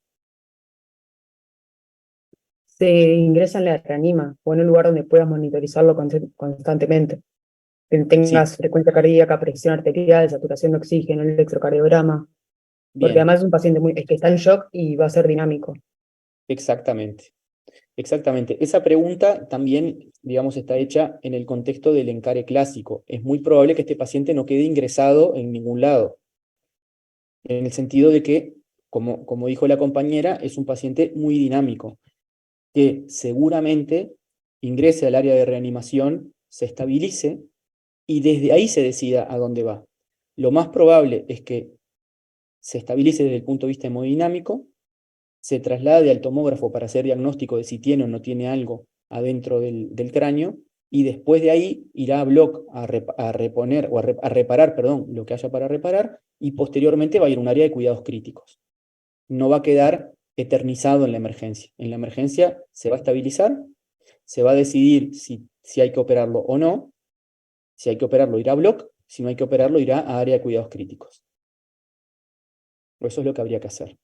Se ingresa en la reanima o en un lugar donde puedas monitorizarlo constantemente. Que tengas frecuencia cardíaca, presión arterial, saturación de oxígeno, electrocardiograma. Porque Bien, además es un paciente que está en shock y va a ser dinámico. exactamente. Exactamente. Esa pregunta también, digamos, está hecha en el contexto del encare clásico. Es muy probable que este paciente no quede ingresado en ningún lado, en el sentido de que, como dijo la compañera, es un paciente muy dinámico, que seguramente ingrese al área de reanimación, se estabilice y desde ahí se decida a dónde va. Lo más probable es que se estabilice desde el punto de vista hemodinámico, se traslade al tomógrafo para hacer diagnóstico de si tiene o no tiene algo adentro del cráneo, y después de ahí irá a bloc a reponer o a reparar, perdón, lo que haya para reparar, y posteriormente va a ir a un área de cuidados críticos. No va a quedar eternizado en la emergencia. En la emergencia se va a estabilizar, se va a decidir si hay que operarlo o no. Si hay que operarlo, irá a bloc; si no hay que operarlo, irá a área de cuidados críticos. Eso es lo que habría que hacer.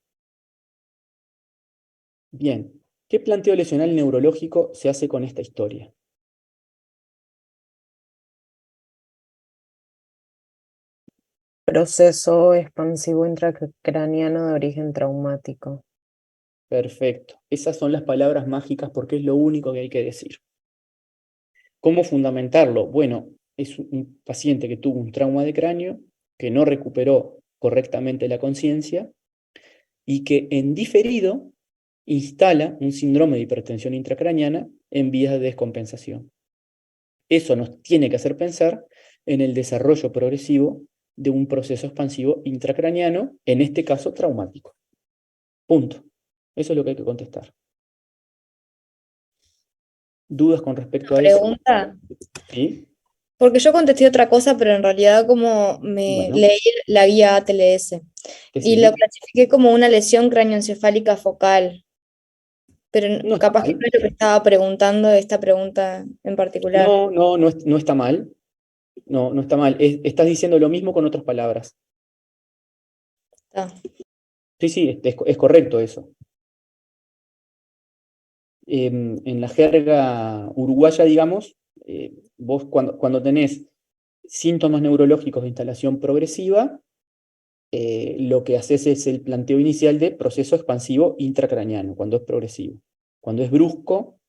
Bien, ¿qué planteo lesional neurológico se hace con esta historia? Proceso expansivo intracraniano de origen traumático. Perfecto. Esas son las palabras mágicas porque es lo único que hay que decir. ¿Cómo fundamentarlo? Bueno, es un paciente que tuvo un trauma de cráneo, que no recuperó correctamente la conciencia y que en diferido instala un síndrome de hipertensión intracraniana en vías de descompensación. Eso nos tiene que hacer pensar en el desarrollo progresivo de un proceso expansivo intracraniano, en este caso traumático. Punto. Eso es lo que hay que contestar. ¿Dudas con respecto a eso? Pregunta, ¿Sí? porque yo contesté otra cosa, pero en realidad como me Bueno. leí la guía ATLS Que y sí. lo clasifiqué como una lesión craneoencefálica focal, pero No está capaz que mal. no es lo que estaba preguntando esta pregunta en particular. No está mal. No está mal. Estás diciendo lo mismo con otras palabras. Ah. Sí, es correcto eso. En la jerga uruguaya, digamos, vos cuando tenés síntomas neurológicos de instalación progresiva, lo que haces es el planteo inicial de proceso expansivo intracraniano, cuando es progresivo. Cuando es brusco,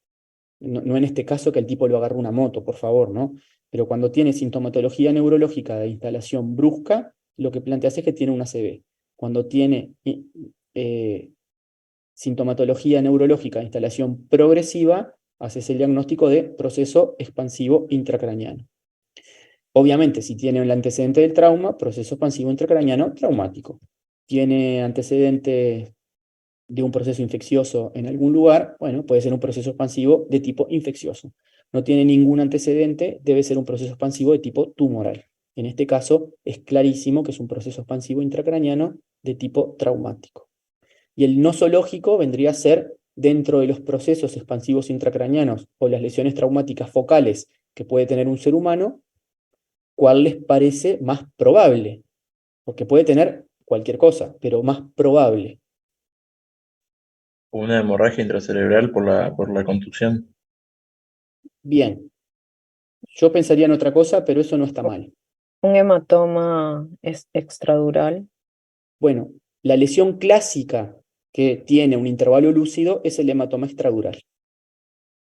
no en este caso que el tipo lo agarra una moto, por favor, ¿no? Pero cuando tiene sintomatología neurológica de instalación brusca, lo que planteas es que tiene una ACV. Cuando tiene sintomatología neurológica de instalación progresiva, haces el diagnóstico de proceso expansivo intracraniano. Obviamente, si tiene el antecedente del trauma, proceso expansivo intracraniano traumático. Tiene antecedente de un proceso infeccioso en algún lugar, bueno, puede ser un proceso expansivo de tipo infeccioso. No tiene ningún antecedente, debe ser un proceso expansivo de tipo tumoral. En este caso, es clarísimo que es un proceso expansivo intracraniano de tipo traumático. Y el nosológico vendría a ser, dentro de los procesos expansivos intracranianos o las lesiones traumáticas focales que puede tener un ser humano, ¿cuál les parece más probable? Porque puede tener cualquier cosa, pero más probable. Una hemorragia intracerebral por la contusión. Bien. Yo pensaría en otra cosa, pero eso no está mal. ¿Un hematoma es extradural? Bueno, la lesión clásica que tiene un intervalo lúcido es el hematoma extradural.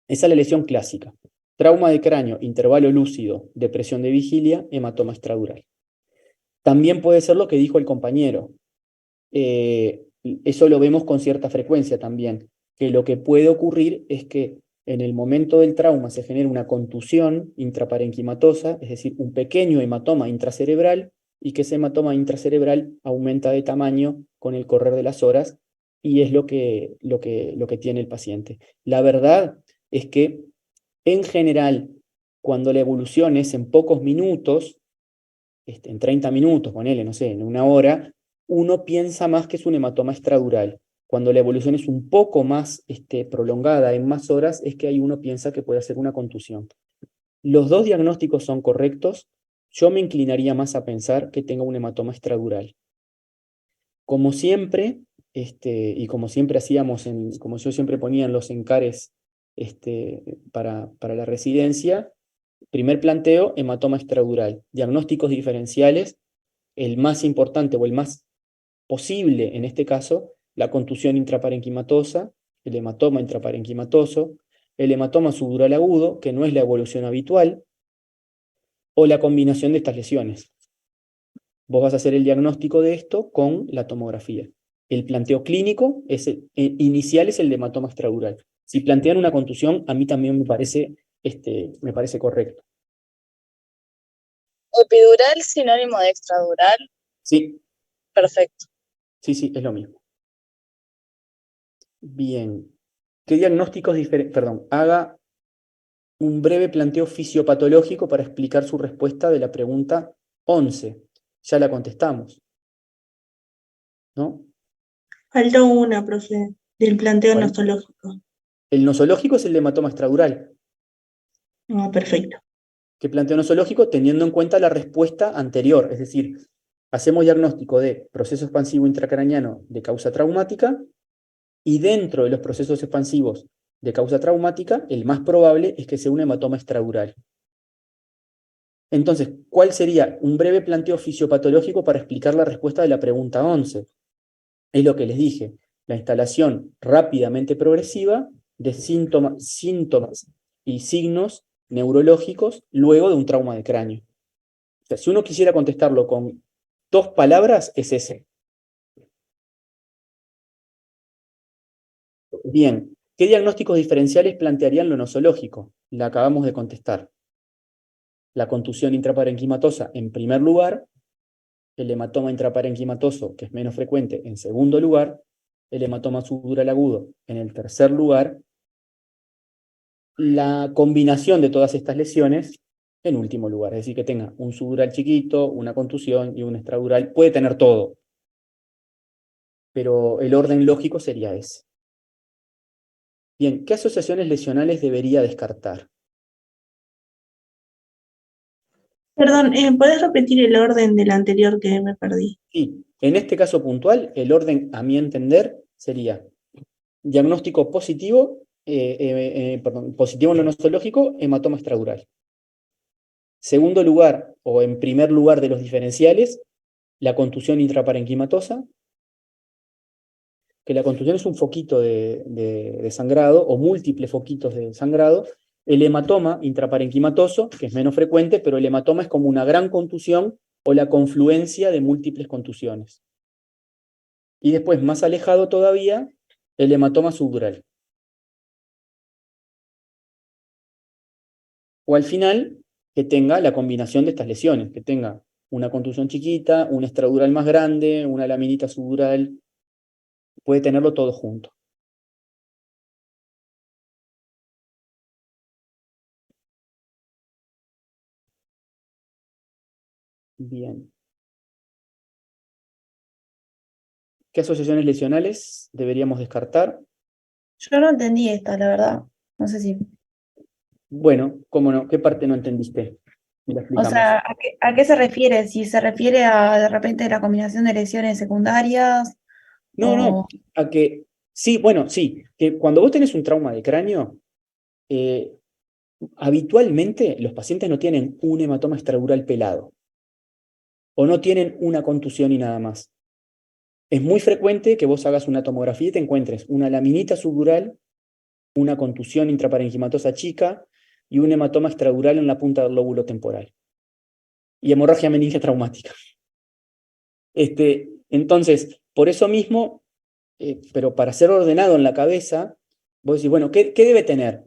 Esa es la lesión clásica. Trauma de cráneo, intervalo lúcido, depresión de vigilia, hematoma extradural. También puede ser lo que dijo el compañero. Eso lo vemos con cierta frecuencia también, que lo que puede ocurrir es que en el momento del trauma se genera una contusión intraparenquimatosa, es decir, un pequeño hematoma intracerebral, y que ese hematoma intracerebral aumenta de tamaño con el correr de las horas, y es lo que tiene el paciente. La verdad es que, en general, cuando la evolución es en pocos minutos, en 30 minutos, ponele, no sé, en una hora, uno piensa más que es un hematoma extradural. Cuando la evolución es un poco más prolongada, en más horas, es que ahí uno piensa que puede ser una contusión. Los dos diagnósticos son correctos. Yo me inclinaría más a pensar que tenga un hematoma extradural. Como siempre, y como siempre hacíamos, como yo siempre ponía en los encares para la residencia, primer planteo, hematoma extradural. Diagnósticos diferenciales, el más importante o el más posible, en este caso, la contusión intraparenquimatosa, el hematoma intraparenquimatoso, el hematoma subdural agudo, que no es la evolución habitual, o la combinación de estas lesiones. Vos vas a hacer el diagnóstico de esto con la tomografía. El planteo clínico inicial es el de hematoma extradural. Si plantean una contusión, a mí también me parece correcto. Epidural sinónimo de extradural. Sí. Perfecto. Sí, es lo mismo. Bien. ¿Qué diagnósticos diferentes? Perdón, haga un breve planteo fisiopatológico para explicar su respuesta de la pregunta 11. Ya la contestamos, ¿no? Faltó una, profe, del planteo ¿Cuál? nosológico. El nosológico es el de hematoma extradural. Ah, perfecto. ¿Qué planteo nosológico? Teniendo en cuenta la respuesta anterior, es decir, hacemos diagnóstico de proceso expansivo intracraneano de causa traumática, y dentro de los procesos expansivos de causa traumática, el más probable es que sea un hematoma extradural. Entonces, ¿cuál sería un breve planteo fisiopatológico para explicar la respuesta de la pregunta 11? Es lo que les dije, la instalación rápidamente progresiva de síntomas y signos neurológicos luego de un trauma de cráneo. O sea, si uno quisiera contestarlo con 2 palabras, es ese. Bien, ¿qué diagnósticos diferenciales plantearían lo nosológico? La acabamos de contestar. La contusión intraparenquimatosa en primer lugar, el hematoma intraparenquimatoso, que es menos frecuente, en segundo lugar, el hematoma subdural agudo en el tercer lugar, la combinación de todas estas lesiones en último lugar, es decir, que tenga un subdural chiquito, una contusión y un extradural, puede tener todo, pero el orden lógico sería ese. Bien, ¿qué asociaciones lesionales debería descartar? Perdón, ¿podés repetir el orden del anterior que me perdí? Sí, en este caso puntual, el orden, a mi entender, sería diagnóstico positivo, positivo no nosológico, hematoma extradural. Segundo lugar, o en primer lugar de los diferenciales, la contusión intraparenquimatosa, que la contusión es un foquito de sangrado, o múltiples foquitos de sangrado. El hematoma intraparenquimatoso, que es menos frecuente, pero el hematoma es como una gran contusión o la confluencia de múltiples contusiones. Y después, más alejado todavía, el hematoma subdural. O al final, que tenga la combinación de estas lesiones, que tenga una contusión chiquita, un extradural más grande, una laminita subdural, puede tenerlo todo junto. Bien. ¿Qué asociaciones lesionales deberíamos descartar? Yo no entendí esta, la verdad. No sé si. Bueno, ¿cómo no? ¿Qué parte no entendiste? Y la O explicamos. sea, ¿a qué se refiere? Si se refiere a de repente la combinación de lesiones secundarias. No, a que, sí, bueno, sí, que cuando vos tenés un trauma de cráneo, habitualmente los pacientes no tienen un hematoma extradural pelado, o no tienen una contusión y nada más. Es muy frecuente que vos hagas una tomografía y te encuentres una laminita subdural, una contusión intraparenquimatosa chica y un hematoma extradural en la punta del lóbulo temporal. Y hemorragia meningia traumática. Entonces, por eso mismo, pero para ser ordenado en la cabeza, vos decís, bueno, ¿qué debe tener?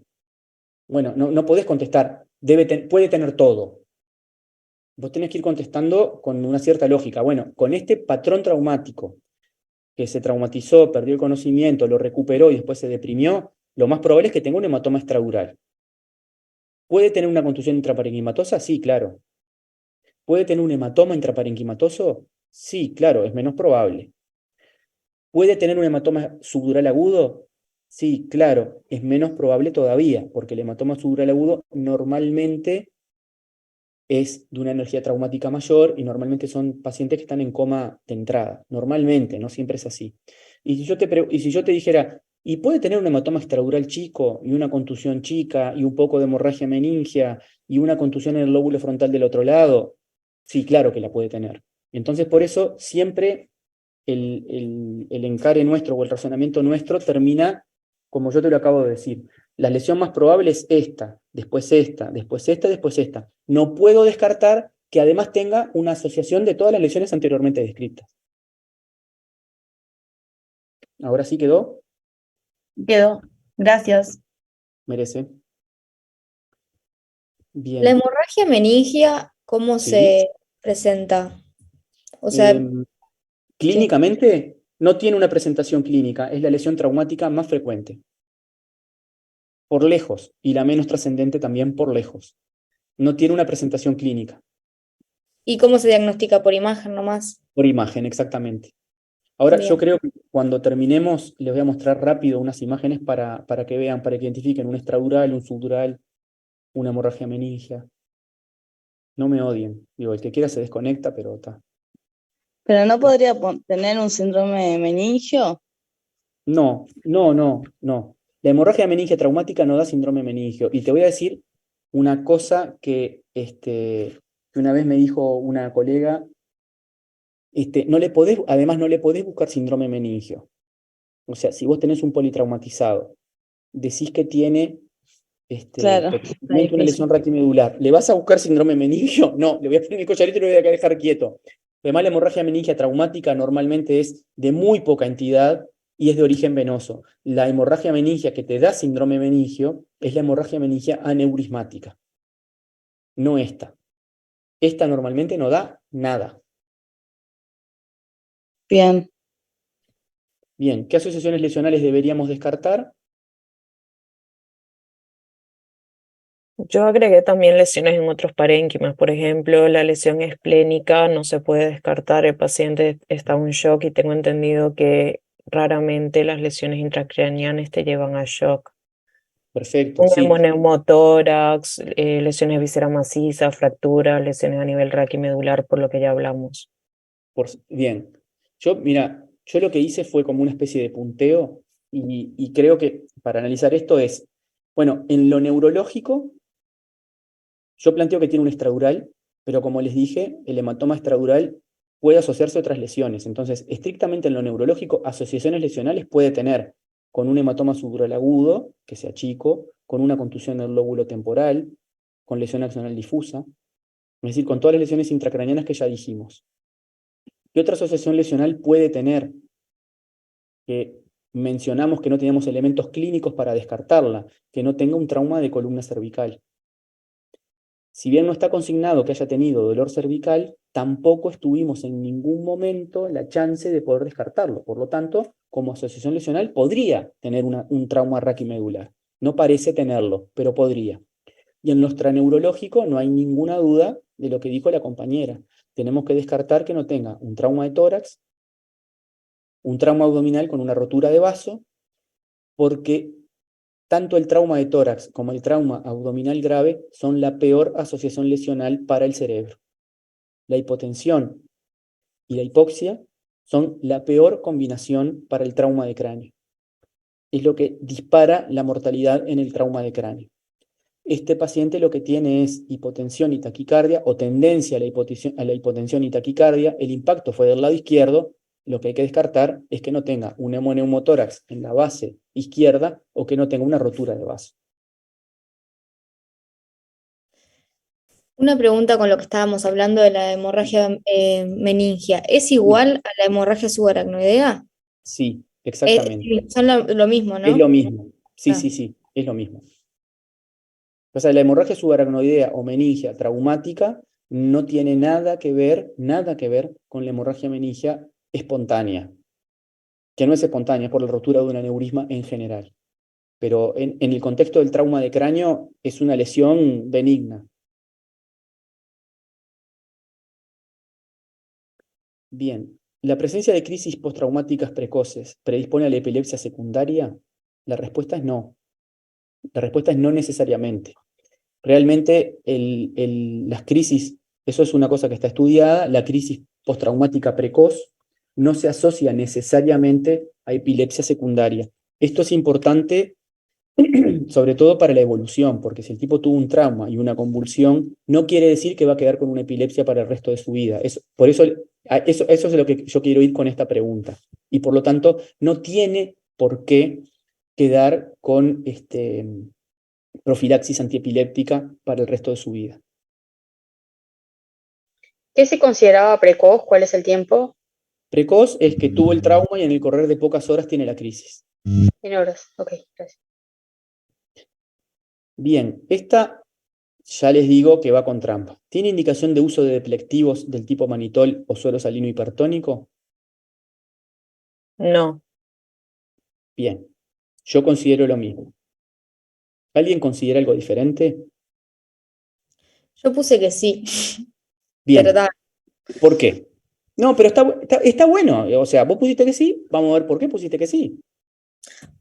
Bueno, no podés contestar, puede tener todo. Vos tenés que ir contestando con una cierta lógica. Bueno, con este patrón traumático, que se traumatizó, perdió el conocimiento, lo recuperó y después se deprimió, lo más probable es que tenga un hematoma extradural. ¿Puede tener una contusión intraparenquimatosa? Sí, claro. ¿Puede tener un hematoma intraparenquimatoso? Sí, claro, es menos probable. ¿Puede tener un hematoma subdural agudo? Sí, claro, es menos probable todavía, porque el hematoma subdural agudo normalmente es de una energía traumática mayor y normalmente son pacientes que están en coma de entrada. Normalmente, no siempre es así. Y si yo te dijera, ¿y puede tener un hematoma extradural chico y una contusión chica y un poco de hemorragia meningia y una contusión en el lóbulo frontal del otro lado? Sí, claro que la puede tener. Entonces, por eso siempre el encare nuestro o el razonamiento nuestro termina, como yo te lo acabo de decir. La lesión más probable es esta, después esta, después esta, después esta. No puedo descartar que además tenga una asociación de todas las lesiones anteriormente descritas. ¿Ahora sí quedó? Quedó. Gracias. Merece. Bien. La hemorragia meningia, ¿cómo Sí. se presenta? O sea, Clínicamente no tiene una presentación clínica, es la lesión traumática más frecuente. Por lejos, y la menos trascendente también por lejos. No tiene una presentación clínica. ¿y cómo se diagnostica? Por imagen nomás. Por imagen, exactamente. Ahora, Bien. yo creo que cuando terminemos, les voy a mostrar rápido unas imágenes para que vean, para que identifiquen un extradural, un subdural, una hemorragia meningia. No me odien. Digo, el que quiera se desconecta, pero está. Pero no podría tener un síndrome meningio. No. La hemorragia meningia traumática no da síndrome meningio. Y te voy a decir una cosa que una vez me dijo una colega, además no le podés buscar síndrome meningio. O sea, si vos tenés un politraumatizado, decís que tiene Claro, potencialmente una lesión raquimedular, ¿le vas a buscar síndrome meningio? No, le voy a poner mi collarito y lo voy a dejar quieto. Además, la hemorragia meningia traumática normalmente es de muy poca entidad y es de origen venoso. La hemorragia meningia que te da síndrome meningio es la hemorragia meningia aneurismática, no esta. Esta normalmente no da nada. Bien. Bien, ¿qué asociaciones lesionales deberíamos descartar? Yo agregué también lesiones en otros parénquimas, por ejemplo, la lesión esplénica no se puede descartar, el paciente está en shock y tengo entendido que raramente las lesiones intracraneanas te llevan a shock. Perfecto, Un sí. hemoneumotórax, lesiones víscera maciza, fracturas, lesiones a nivel raquimedular, por lo que ya hablamos. Bien, mira, yo lo que hice fue como una especie de punteo y creo que para analizar esto es, bueno, en lo neurológico, yo planteo que tiene un extradural, pero como les dije, el hematoma extradural puede asociarse a otras lesiones. Entonces, estrictamente en lo neurológico, asociaciones lesionales puede tener con un hematoma subdural agudo, que sea chico, con una contusión del lóbulo temporal, con lesión axonal difusa, es decir, con todas las lesiones intracraneanas que ya dijimos. ¿Qué otra asociación lesional puede tener? Que mencionamos que no teníamos elementos clínicos para descartarla, que no tenga un trauma de columna cervical. Si bien no está consignado que haya tenido dolor cervical, tampoco estuvimos en ningún momento la chance de poder descartarlo. Por lo tanto, como asociación lesional podría tener un trauma raquimedular. No parece tenerlo, pero podría. Y en lo extraneurológico no hay ninguna duda de lo que dijo la compañera. Tenemos que descartar que no tenga un trauma de tórax, un trauma abdominal con una rotura de vaso, porque tanto el trauma de tórax como el trauma abdominal grave son la peor asociación lesional para el cerebro. La hipotensión y la hipoxia son la peor combinación para el trauma de cráneo. Es lo que dispara la mortalidad en el trauma de cráneo. Este paciente lo que tiene es hipotensión y taquicardia, o tendencia a la hipotensión y taquicardia. El impacto fue del lado izquierdo. Lo que hay que descartar es que no tenga un hemoneumotórax en la base izquierda o que no tenga una rotura de vaso. Una pregunta con lo que estábamos hablando de la hemorragia meningia. ¿Es igual a la hemorragia subaracnoidea? Sí, exactamente. Son lo mismo, ¿no? Es lo mismo. Sí, Ah. sí, es lo mismo. O sea, la hemorragia subaracnoidea o meningia traumática no tiene nada que ver con la hemorragia meningia espontánea, que no es espontánea, es por la rotura de un aneurisma en general. Pero en el contexto del trauma de cráneo es una lesión benigna. Bien, ¿la presencia de crisis postraumáticas precoces predispone a la epilepsia secundaria? La respuesta es no. La respuesta es no necesariamente. Realmente las crisis, eso es una cosa que está estudiada, la crisis postraumática precoz no se asocia necesariamente a epilepsia secundaria. Esto es importante sobre todo para la evolución, porque si el tipo tuvo un trauma y una convulsión, no quiere decir que va a quedar con una epilepsia para el resto de su vida. Por eso Eso es lo que yo quiero ir con esta pregunta. Y por lo tanto, no tiene por qué quedar con profilaxis antiepiléptica para el resto de su vida. ¿Qué se consideraba precoz? ¿Cuál es el tiempo? Precoz es que tuvo el trauma y en el correr de pocas horas tiene la crisis. En horas, ok, gracias. Bien, esta ya les digo que va con trampa. ¿Tiene indicación de uso de deplectivos del tipo manitol o suero salino hipertónico? No. Bien, yo considero lo mismo. ¿Alguien considera algo diferente? Yo puse que sí. Bien. Pero da. ¿Por qué? No, pero está bueno. O sea, vos pusiste que sí, vamos a ver por qué pusiste que sí.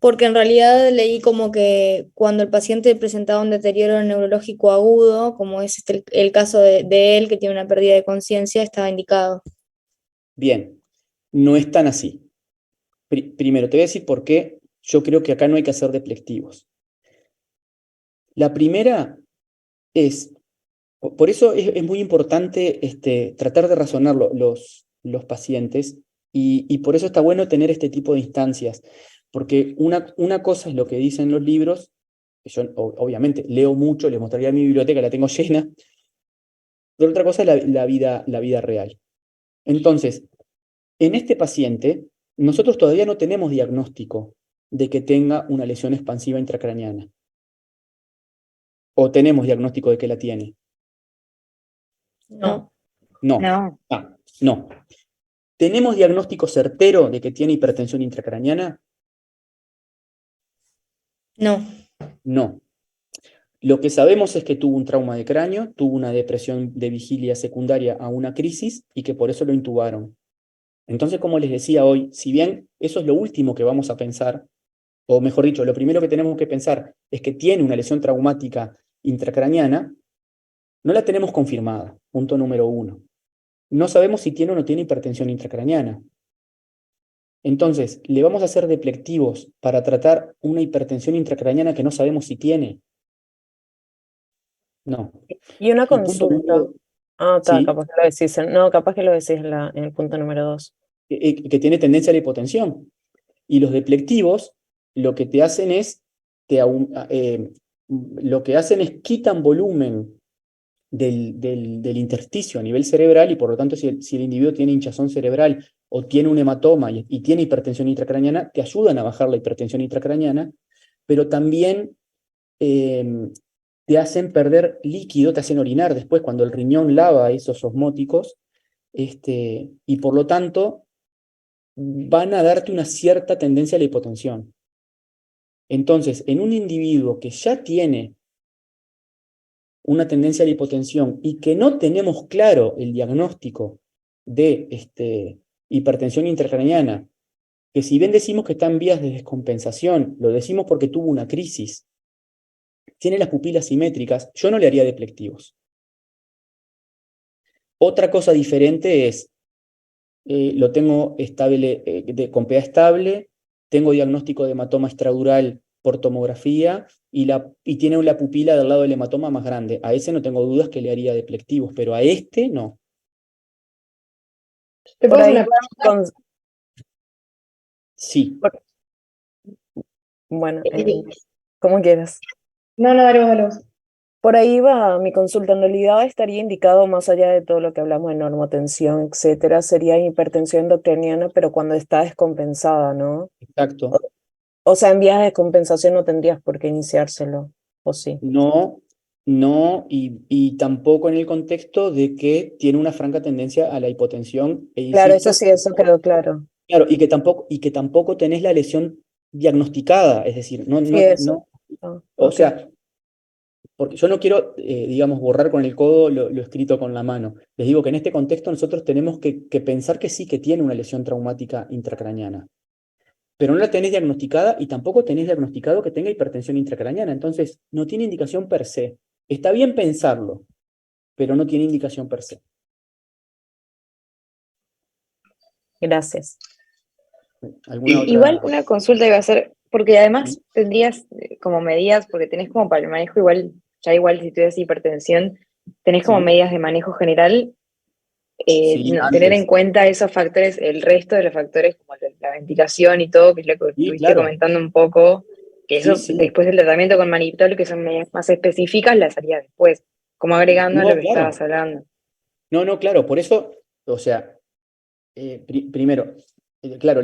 Porque en realidad leí como que cuando el paciente presentaba un deterioro neurológico agudo, como es el caso de él, que tiene una pérdida de conciencia, estaba indicado. Bien, no es tan así. Primero, te voy a decir por qué yo creo que acá no hay que hacer deplectivos. La primera es, por eso es muy importante tratar de razonar los pacientes y por eso está bueno tener este tipo de instancias. Porque una cosa es lo que dicen los libros, que yo obviamente leo mucho, les mostraría mi biblioteca, la tengo llena, pero otra cosa es la vida real. Entonces, en este paciente, nosotros todavía no tenemos diagnóstico de que tenga una lesión expansiva intracraneana. ¿O tenemos diagnóstico de que la tiene? No. No. No. No. ¿Tenemos diagnóstico certero de que tiene hipertensión intracraneana? No. No. Lo que sabemos es que tuvo un trauma de cráneo, tuvo una depresión de vigilia secundaria a una crisis y que por eso lo intubaron. Entonces, como les decía hoy, si bien eso es lo último que vamos a pensar, o mejor dicho, lo primero que tenemos que pensar es que tiene una lesión traumática intracraneana, no la tenemos confirmada, punto número 1. No sabemos si tiene o no tiene hipertensión intracraneana. Entonces, le vamos a hacer deplectivos para tratar una hipertensión intracraneana que no sabemos si tiene. No. Y una punto consulta. número- Está, Sí. capaz que lo decís. No, capaz que lo decís en el punto número 2. Que tiene tendencia a la hipotensión. Y los deplectivos lo que te hacen es, lo que hacen es quitan volumen del intersticio a nivel cerebral y por lo tanto si el individuo tiene hinchazón cerebral o tiene un hematoma y tiene hipertensión intracraneana, te ayudan a bajar la hipertensión intracraneana, pero también te hacen perder líquido, te hacen orinar después cuando el riñón lava esos osmóticos, y por lo tanto van a darte una cierta tendencia a la hipotensión. Entonces, en un individuo que ya tiene una tendencia a la hipotensión y que no tenemos claro el diagnóstico de hipertensión intracraneana, que si bien decimos que está en vías de descompensación, lo decimos porque tuvo una crisis, tiene las pupilas simétricas, yo no le haría deplectivos. Otra cosa diferente es, lo tengo estable, con PA estable, tengo diagnóstico de hematoma extradural por tomografía y tiene la pupila del lado del hematoma más grande. A ese no tengo dudas que le haría deplectivos, pero a este no. ¿Te Por puedo hacer ahí una pregunta? Sí. Bueno, como quieras. No, dale vos. Por ahí va mi consulta. En realidad estaría indicado, más allá de todo lo que hablamos de normotensión, etcétera, sería hipertensión endocraniana, pero cuando está descompensada, ¿no? Exacto. O sea, en vías de descompensación no tendrías por qué iniciárselo, ¿o sí? No, y tampoco en el contexto de que tiene una franca tendencia a la hipotensión. Claro, eso sí, eso quedó claro. Claro, y que tampoco tenés la lesión diagnosticada, es decir, Sí, eso. O Ok. sea, porque yo no quiero, digamos, borrar con el codo lo escrito con la mano. Les digo que en este contexto nosotros tenemos que pensar que sí que tiene una lesión traumática intracraneana, pero no la tenés diagnosticada y tampoco tenés diagnosticado que tenga hipertensión intracraneana, entonces no tiene indicación per se. Está bien pensarlo, pero no tiene indicación per se. Gracias. Igual una consulta iba a hacer, porque además tendrías como medidas, porque tenés como para el manejo igual si tuvieras hipertensión, tenés como medidas de manejo general tener en cuenta esos factores, el resto de los factores como la ventilación y todo, que es lo que estuviste comentando un poco, que eso después del tratamiento con mannitol, que son medidas más específicas, las haría después, como agregando a lo que estabas hablando. No, claro, por eso, o sea, primero, claro,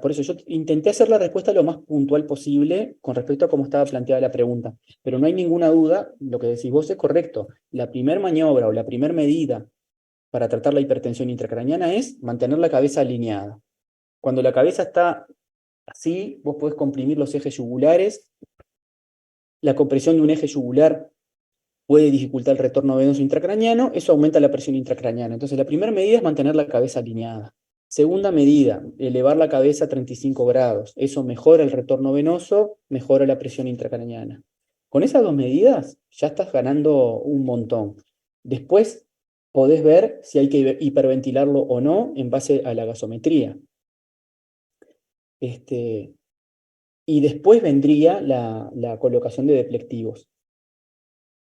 por eso yo intenté hacer la respuesta lo más puntual posible con respecto a cómo estaba planteada la pregunta, pero no hay ninguna duda, lo que decís vos es correcto. La primer maniobra o la primer medida para tratar la hipertensión intracraniana es mantener la cabeza alineada. Cuando la cabeza está así, vos podés comprimir los ejes yugulares. La compresión de un eje yugular puede dificultar el retorno venoso intracraniano, eso aumenta la presión intracraniana. Entonces, la primera medida es mantener la cabeza alineada. Segunda medida, elevar la cabeza a 35 grados. Eso mejora el retorno venoso, mejora la presión intracraniana. Con esas dos medidas ya estás ganando un montón. Después podés ver si hay que hiperventilarlo o no en base a la gasometría. Y después vendría la colocación de deplectivos,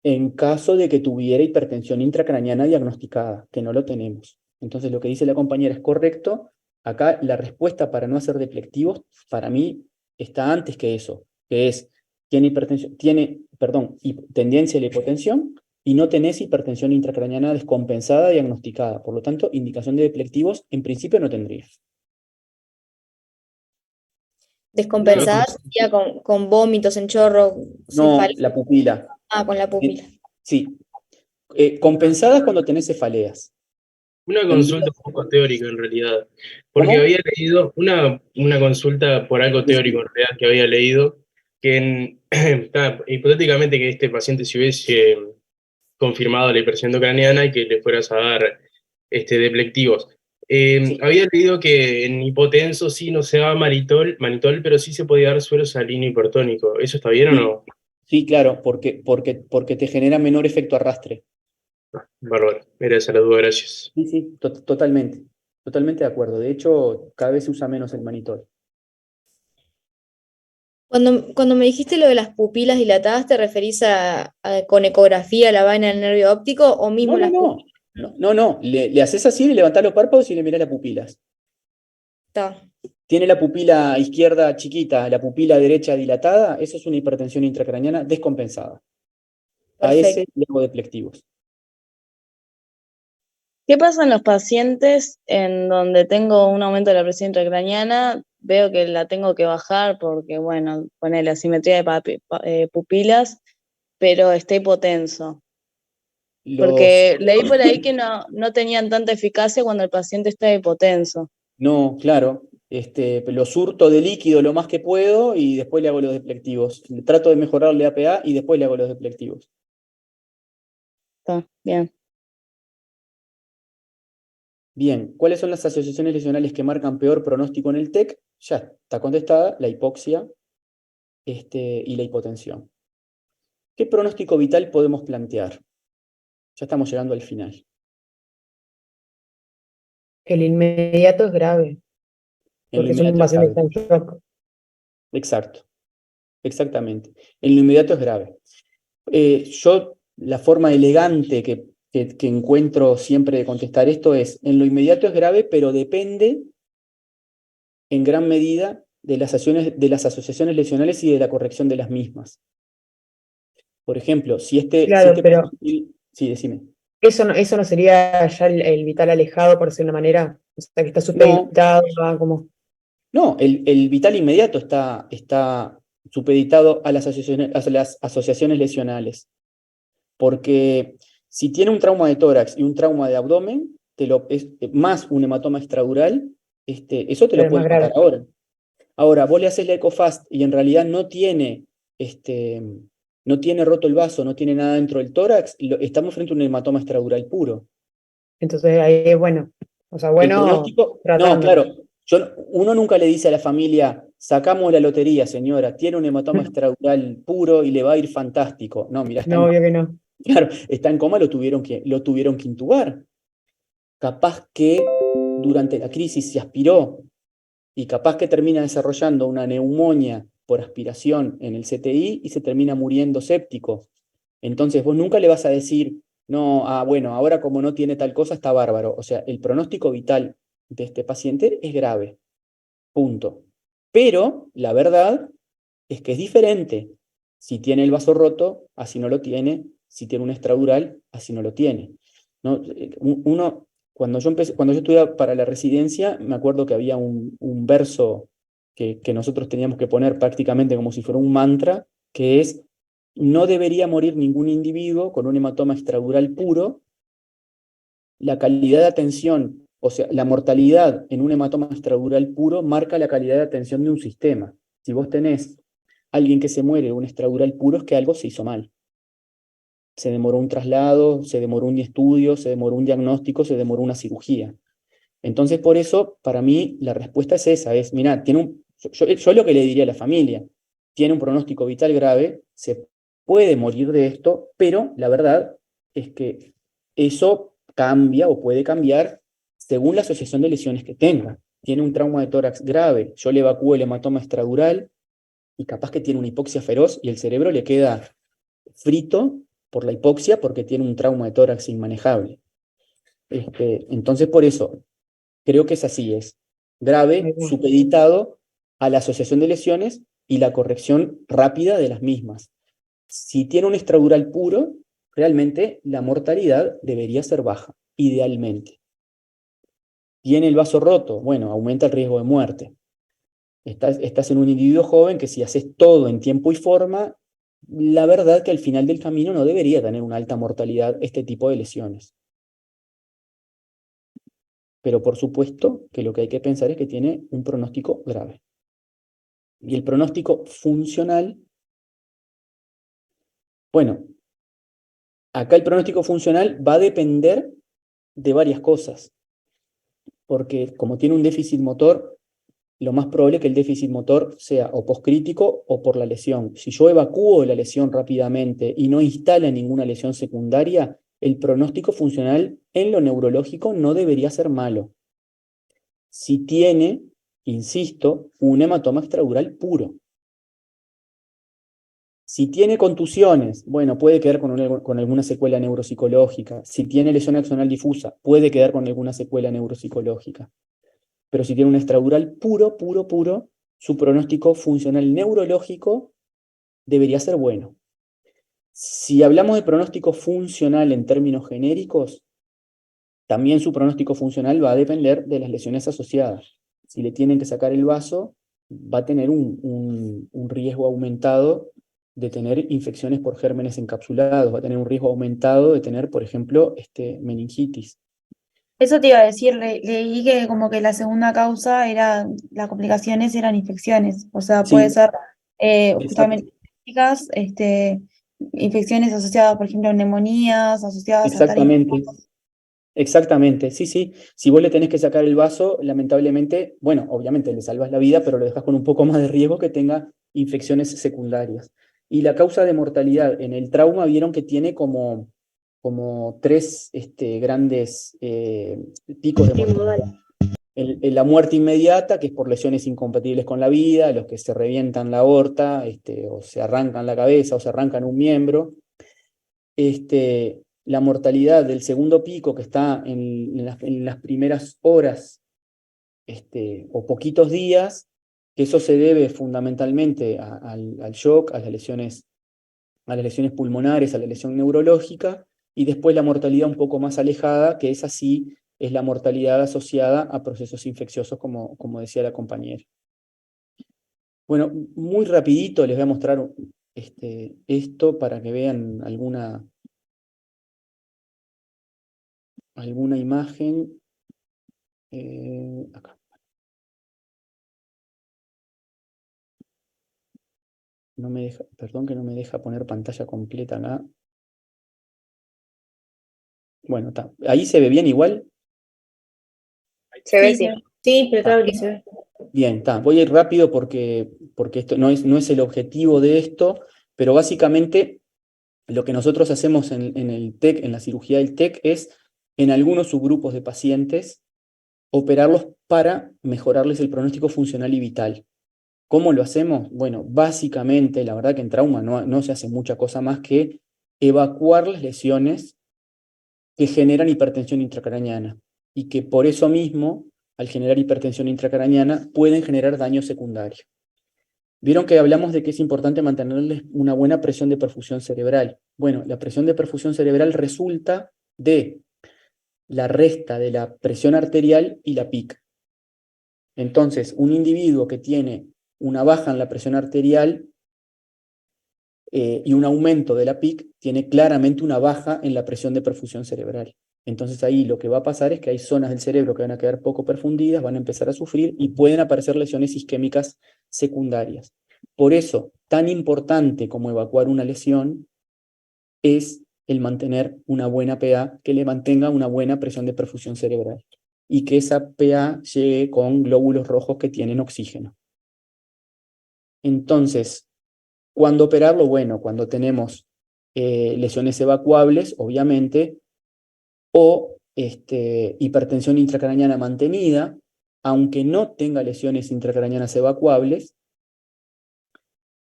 en caso de que tuviera hipertensión intracraniana diagnosticada, que no lo tenemos. Entonces lo que dice la compañera es correcto. Acá la respuesta para no hacer deplectivos, para mí, está antes que eso, que es, tiene tendencia a la hipotensión y no tenés hipertensión intracraniana descompensada diagnosticada. Por lo tanto, indicación de deplectivos en principio no tendrías. Descompensada sería con vómitos en chorro. No, la pupila. Con la pupila. Sí. Compensadas cuando tenés cefaleas. Una consulta un poco teórica en realidad, porque había leído una consulta por algo teórico en realidad que había leído, que hipotéticamente que este paciente se hubiese confirmado la hipertensión endocraniana y que le fueras a dar deplectivos. Había leído que en hipotenso sí no se daba mannitol, pero sí se podía dar suero salino hipertónico. ¿Eso está bien o no? Sí, claro, porque te genera menor efecto arrastre. Bárbaro, era esa la duda, gracias. Sí, totalmente de acuerdo. De hecho, cada vez se usa menos el mannitol. Cuando me dijiste lo de las pupilas dilatadas, ¿te referís a con ecografía la vaina del nervio óptico o mismo las pupilas? No. Le haces así, le levantás los párpados y le mirás las pupilas. Está. Tiene la pupila izquierda chiquita, la pupila derecha dilatada, eso es una hipertensión intracraniana descompensada. A ese le hago deplectivos. ¿Qué pasa en los pacientes en donde tengo un aumento de la presión intracraniana? Veo que la tengo que bajar porque, bueno, pone la simetría de pupilas, pero está hipotenso. Porque leí por ahí que no tenían tanta eficacia cuando el paciente está hipotenso. No, claro. Lo surto de líquido lo más que puedo y después le hago los deplectivos. Trato de mejorarle APA y después le hago los deplectivos. Está bien. Bien, ¿cuáles son las asociaciones lesionales que marcan peor pronóstico en el TEC? Ya está contestada, la hipoxia y la hipotensión. ¿Qué pronóstico vital podemos plantear? Ya estamos llegando al final. El inmediato es grave, porque es un paciente que está en shock. Exacto, exactamente. En lo inmediato es grave. Yo, la forma elegante que encuentro siempre de contestar esto es, en lo inmediato es grave, pero depende en gran medida de las asociaciones lesionales y de la corrección de las mismas. Por ejemplo, Claro, sí, decime. Eso no sería ya el vital alejado, por decirlo de una manera, o sea, que está supeditado a como... No, el vital inmediato está supeditado a las asociaciones lesionales. Porque si tiene un trauma de tórax y un trauma de abdomen, más un hematoma extradural, eso te lo puedes matar ahora. Ahora, vos le haces la EcoFast y en realidad no tiene roto el vaso, no tiene nada dentro del tórax, estamos frente a un hematoma extradural puro. Entonces ahí es bueno. O sea, bueno. No, claro. Uno nunca le dice a la familia, sacamos la lotería, señora, tiene un hematoma extradural puro y le va a ir fantástico. No, mira, no, obvio que no. Claro, está en coma, lo tuvieron que intubar. Capaz que durante la crisis se aspiró y capaz que termina desarrollando una neumonía por aspiración en el CTI y se termina muriendo séptico. Entonces vos nunca le vas a decir, no, bueno, ahora como no tiene tal cosa está bárbaro. O sea, el pronóstico vital de este paciente es grave, punto. Pero la verdad es que es diferente. Si tiene el vaso roto, así no lo tiene. Si tiene un extradural, así no lo tiene. ¿No? Cuando yo estudiaba para la residencia, me acuerdo que había un verso que nosotros teníamos que poner prácticamente como si fuera un mantra, que es: no debería morir ningún individuo con un hematoma extradural puro. La calidad de atención, o sea, la mortalidad en un hematoma extradural puro marca la calidad de atención de un sistema. Si vos tenés alguien que se muere de un extradural puro, es que algo se hizo mal. Se demoró un traslado, se demoró un estudio, se demoró un diagnóstico, se demoró una cirugía. Entonces, por eso, para mí, la respuesta es esa, mirá, yo lo que le diría a la familia: tiene un pronóstico vital grave, se puede morir de esto, pero la verdad es que eso cambia o puede cambiar según la asociación de lesiones que tenga. Tiene un trauma de tórax grave, yo le evacúo el hematoma extradural y capaz que tiene una hipoxia feroz y el cerebro le queda frito por la hipoxia porque tiene un trauma de tórax inmanejable. Entonces, por eso, creo que es así, es grave, supeditado a la asociación de lesiones y la corrección rápida de las mismas. Si tiene un extradural puro, realmente la mortalidad debería ser baja, idealmente. Tiene el vaso roto, bueno, aumenta el riesgo de muerte. Estás en un individuo joven que, si haces todo en tiempo y forma, la verdad que al final del camino no debería tener una alta mortalidad este tipo de lesiones. Pero por supuesto que lo que hay que pensar es que tiene un pronóstico grave. Y el pronóstico funcional, bueno, acá el pronóstico funcional va a depender de varias cosas, porque como tiene un déficit motor, lo más probable es que el déficit motor sea o poscrítico o por la lesión. Si yo evacúo la lesión rápidamente y no instala ninguna lesión secundaria, el pronóstico funcional en lo neurológico no debería ser malo. Si tiene, insisto, un hematoma extradural puro. Si tiene contusiones, bueno, puede quedar con alguna secuela neuropsicológica. Si tiene lesión axonal difusa, puede quedar con alguna secuela neuropsicológica. Pero si tiene un extradural puro, su pronóstico funcional neurológico debería ser bueno. Si hablamos de pronóstico funcional en términos genéricos, también su pronóstico funcional va a depender de las lesiones asociadas. Si le tienen que sacar el vaso, va a tener un riesgo aumentado de tener infecciones por gérmenes encapsulados, va a tener un riesgo aumentado de tener, por ejemplo, meningitis. Eso te iba a decir, leí que como que la segunda causa era, las complicaciones eran infecciones, o sea, puede Sí, ser justamente infecciones asociadas, por ejemplo, a neumonías, asociadas a exactamente, sí. Si vos le tenés que sacar el vaso, lamentablemente, bueno, obviamente le salvas la vida, pero lo dejas con un poco más de riesgo que tenga infecciones secundarias. Y la causa de mortalidad en el trauma, vieron que tiene como tres grandes picos de mortalidad. La muerte inmediata, que es por lesiones incompatibles con la vida, los que se revientan la aorta, o se arrancan la cabeza, o se arrancan un miembro. La mortalidad del segundo pico, que está en las primeras horas o poquitos días, que eso se debe fundamentalmente al shock, a las lesiones pulmonares, a la lesión neurológica, y después la mortalidad un poco más alejada, que esa sí es la mortalidad asociada a procesos infecciosos, como decía la compañera. Bueno, muy rapidito les voy a mostrar esto para que vean alguna imagen. Acá. No me deja, perdón que no me deja poner pantalla completa acá. Bueno, está. ¿Ahí se ve bien igual? Se ve, sí. Sí, pero claro que se ve. Bien, está. Voy a ir rápido porque esto no es el objetivo de esto, pero básicamente lo que nosotros hacemos en el TEC, en la cirugía del TEC, es en algunos subgrupos de pacientes operarlos para mejorarles el pronóstico funcional y vital. ¿Cómo lo hacemos? Bueno, básicamente, la verdad que en trauma no se hace mucha cosa más que evacuar las lesiones que generan hipertensión intracraneana y que por eso mismo, al generar hipertensión intracraneana, pueden generar daño secundario. Vieron que hablamos de que es importante mantenerles una buena presión de perfusión cerebral. Bueno, la presión de perfusión cerebral resulta de la resta de la presión arterial y la PIC. Entonces, un individuo que tiene una baja en la presión arterial y un aumento de la PIC tiene claramente una baja en la presión de perfusión cerebral. Entonces ahí lo que va a pasar es que hay zonas del cerebro que van a quedar poco perfundidas, van a empezar a sufrir y pueden aparecer lesiones isquémicas secundarias. Por eso, tan importante como evacuar una lesión es el mantener una buena PA que le mantenga una buena presión de perfusión cerebral y que esa PA llegue con glóbulos rojos que tienen oxígeno. Entonces, ¿cuándo operarlo? Bueno, cuando tenemos lesiones evacuables, obviamente, o hipertensión intracraneana mantenida, aunque no tenga lesiones intracraneanas evacuables.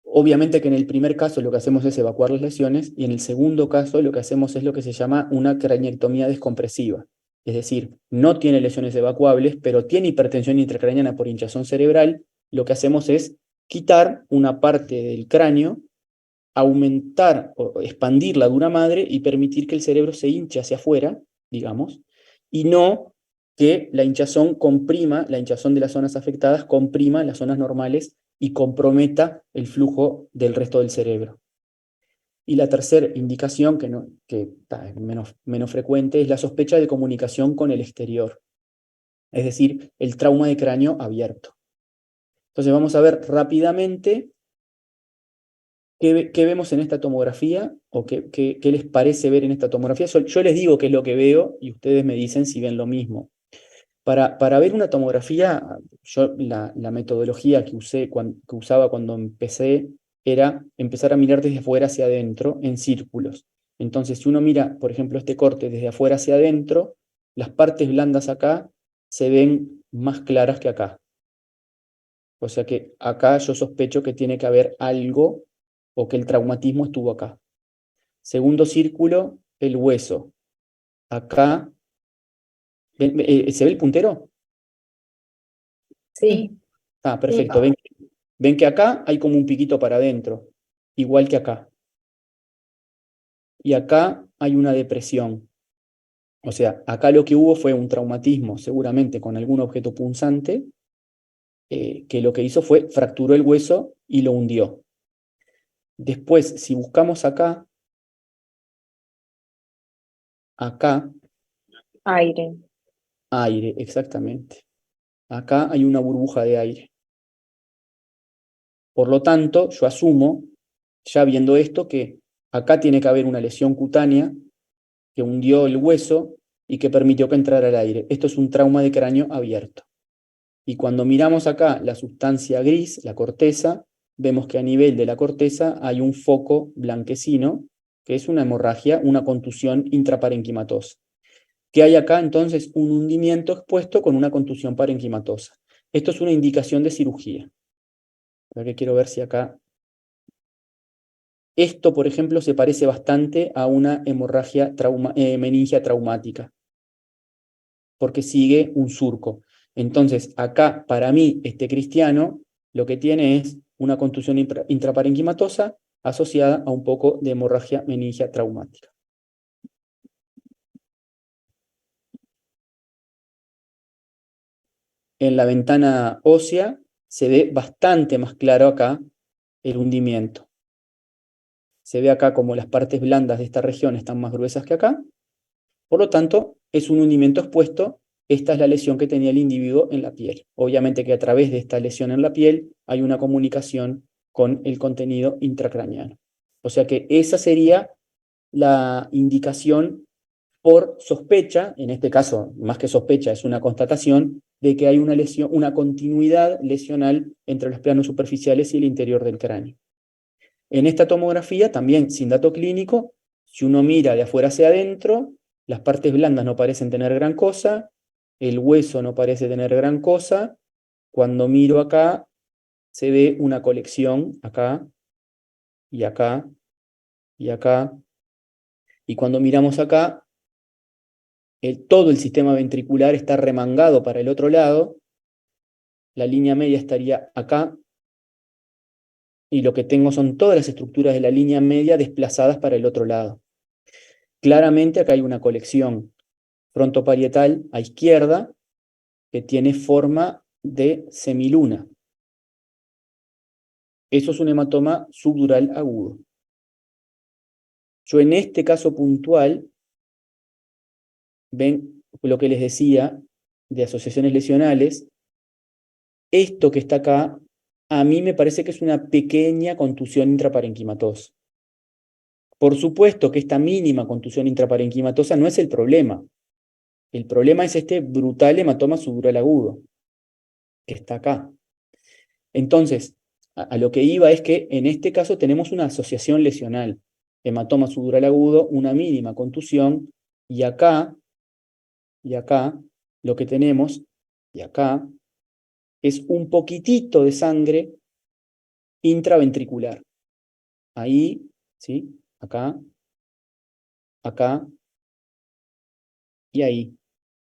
Obviamente que en el primer caso lo que hacemos es evacuar las lesiones y en el segundo caso lo que hacemos es lo que se llama una craniectomía descompresiva. Es decir, no tiene lesiones evacuables, pero tiene hipertensión intracraneana por hinchazón cerebral. Lo que hacemos es quitar una parte del cráneo, aumentar o expandir la dura madre y permitir que el cerebro se hinche hacia afuera, digamos, y no que la hinchazón comprima, la hinchazón de las zonas afectadas comprima las zonas normales y comprometa el flujo del resto del cerebro. Y la tercera indicación, que es menos frecuente, es la sospecha de comunicación con el exterior, es decir, el trauma de cráneo abierto. Entonces vamos a ver rápidamente qué vemos en esta tomografía o qué les parece ver en esta tomografía. Yo les digo qué es lo que veo y ustedes me dicen si ven lo mismo. Para ver una tomografía, yo la metodología que usaba cuando empecé era empezar a mirar desde afuera hacia adentro en círculos. Entonces, si uno mira, por ejemplo, este corte desde afuera hacia adentro, las partes blandas acá se ven más claras que acá. O sea que acá yo sospecho que tiene que haber algo o que el traumatismo estuvo acá. Segundo círculo, el hueso. Acá, ¿se ve el puntero? Sí. Ah, perfecto. Ven que acá hay como un piquito para adentro, igual que acá. Y acá hay una depresión. O sea, acá lo que hubo fue un traumatismo, seguramente con algún objeto punzante, que lo que hizo fue fracturó el hueso y lo hundió. Después, si buscamos acá, Aire. Aire, exactamente. Acá hay una burbuja de aire. Por lo tanto, yo asumo, ya viendo esto, que acá tiene que haber una lesión cutánea que hundió el hueso y que permitió que entrara el aire. Esto es un trauma de cráneo abierto. Y cuando miramos acá la sustancia gris, la corteza, vemos que a nivel de la corteza hay un foco blanquecino, que es una hemorragia, una contusión intraparenquimatosa. ¿Qué hay acá? Entonces, un hundimiento expuesto con una contusión parenquimatosa. Esto es una indicación de cirugía. Ahora que quiero ver si acá... Esto, por ejemplo, se parece bastante a una hemorragia meningia traumática, porque sigue un surco. Entonces, acá, para mí, este cristiano lo que tiene es una contusión intraparenquimatosa asociada a un poco de hemorragia meningia traumática. En la ventana ósea se ve bastante más claro acá el hundimiento. Se ve acá como las partes blandas de esta región están más gruesas que acá. Por lo tanto, es un hundimiento expuesto. Esta es la lesión que tenía el individuo en la piel. Obviamente que a través de esta lesión en la piel hay una comunicación con el contenido intracraneano. O sea que esa sería la indicación por sospecha, en este caso, más que sospecha, es una constatación de que hay una lesión, una continuidad lesional entre los planos superficiales y el interior del cráneo. En esta tomografía, también sin dato clínico, si uno mira de afuera hacia adentro, las partes blandas no parecen tener gran cosa, el hueso no parece tener gran cosa. Cuando miro acá, se ve una colección acá, y acá, y acá. Y cuando miramos acá, todo el sistema ventricular está remangado para el otro lado, la línea media estaría acá, y lo que tengo son todas las estructuras de la línea media desplazadas para el otro lado. Claramente acá hay una colección frontoparietal a izquierda que tiene forma de semiluna. Eso es un hematoma subdural agudo. Yo en este caso puntual, ven lo que les decía de asociaciones lesionales, esto que está acá, a mí me parece que es una pequeña contusión intraparenquimatosa. Por supuesto que esta mínima contusión intraparenquimatosa no es el problema. El problema es este brutal hematoma subdural agudo, que está acá. Entonces, a lo que iba es que en este caso tenemos una asociación lesional. Hematoma subdural agudo, una mínima contusión, y acá, lo que tenemos, y acá, es un poquitito de sangre intraventricular. Ahí, ¿sí? Acá, acá, y ahí.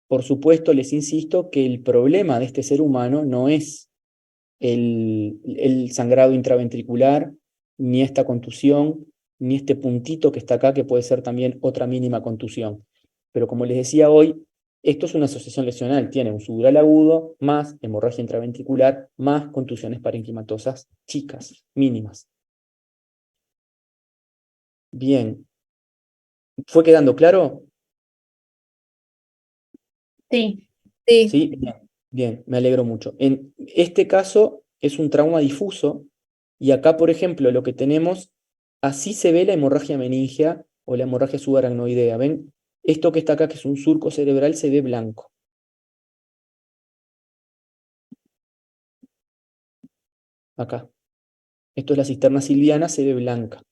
Por supuesto, les insisto que el problema de este ser humano no es el sangrado intraventricular, ni esta contusión, ni este puntito que está acá, que puede ser también otra mínima contusión. Pero como les decía hoy, esto es una asociación lesional, tiene un subdural agudo, más hemorragia intraventricular, más contusiones parenquimatosas chicas, mínimas. Bien. ¿Fue quedando claro? Sí. Sí, bien, bien, me alegro mucho. En este caso es un trauma difuso, y acá, por ejemplo, lo que tenemos, así se ve la hemorragia meningea o la hemorragia subaracnoidea. ¿Ven? Esto que está acá, que es un surco cerebral, se ve blanco. Acá. Esto es la cisterna silviana, se ve blanca.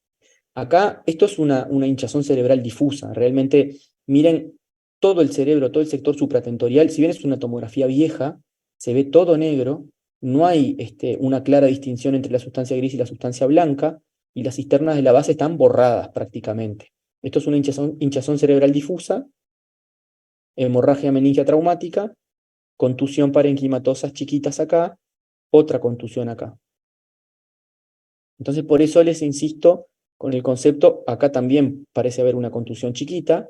Acá, esto es una hinchazón cerebral difusa. Realmente, miren, todo el cerebro, todo el sector supratentorial, si bien es una tomografía vieja, se ve todo negro, no hay una clara distinción entre la sustancia gris y la sustancia blanca, y las cisternas de la base están borradas prácticamente. Esto es una hinchazón cerebral difusa, hemorragia meningia traumática, contusión parenquimatosas chiquitas acá, otra contusión acá. Entonces, por eso les insisto con el concepto, acá también parece haber una contusión chiquita,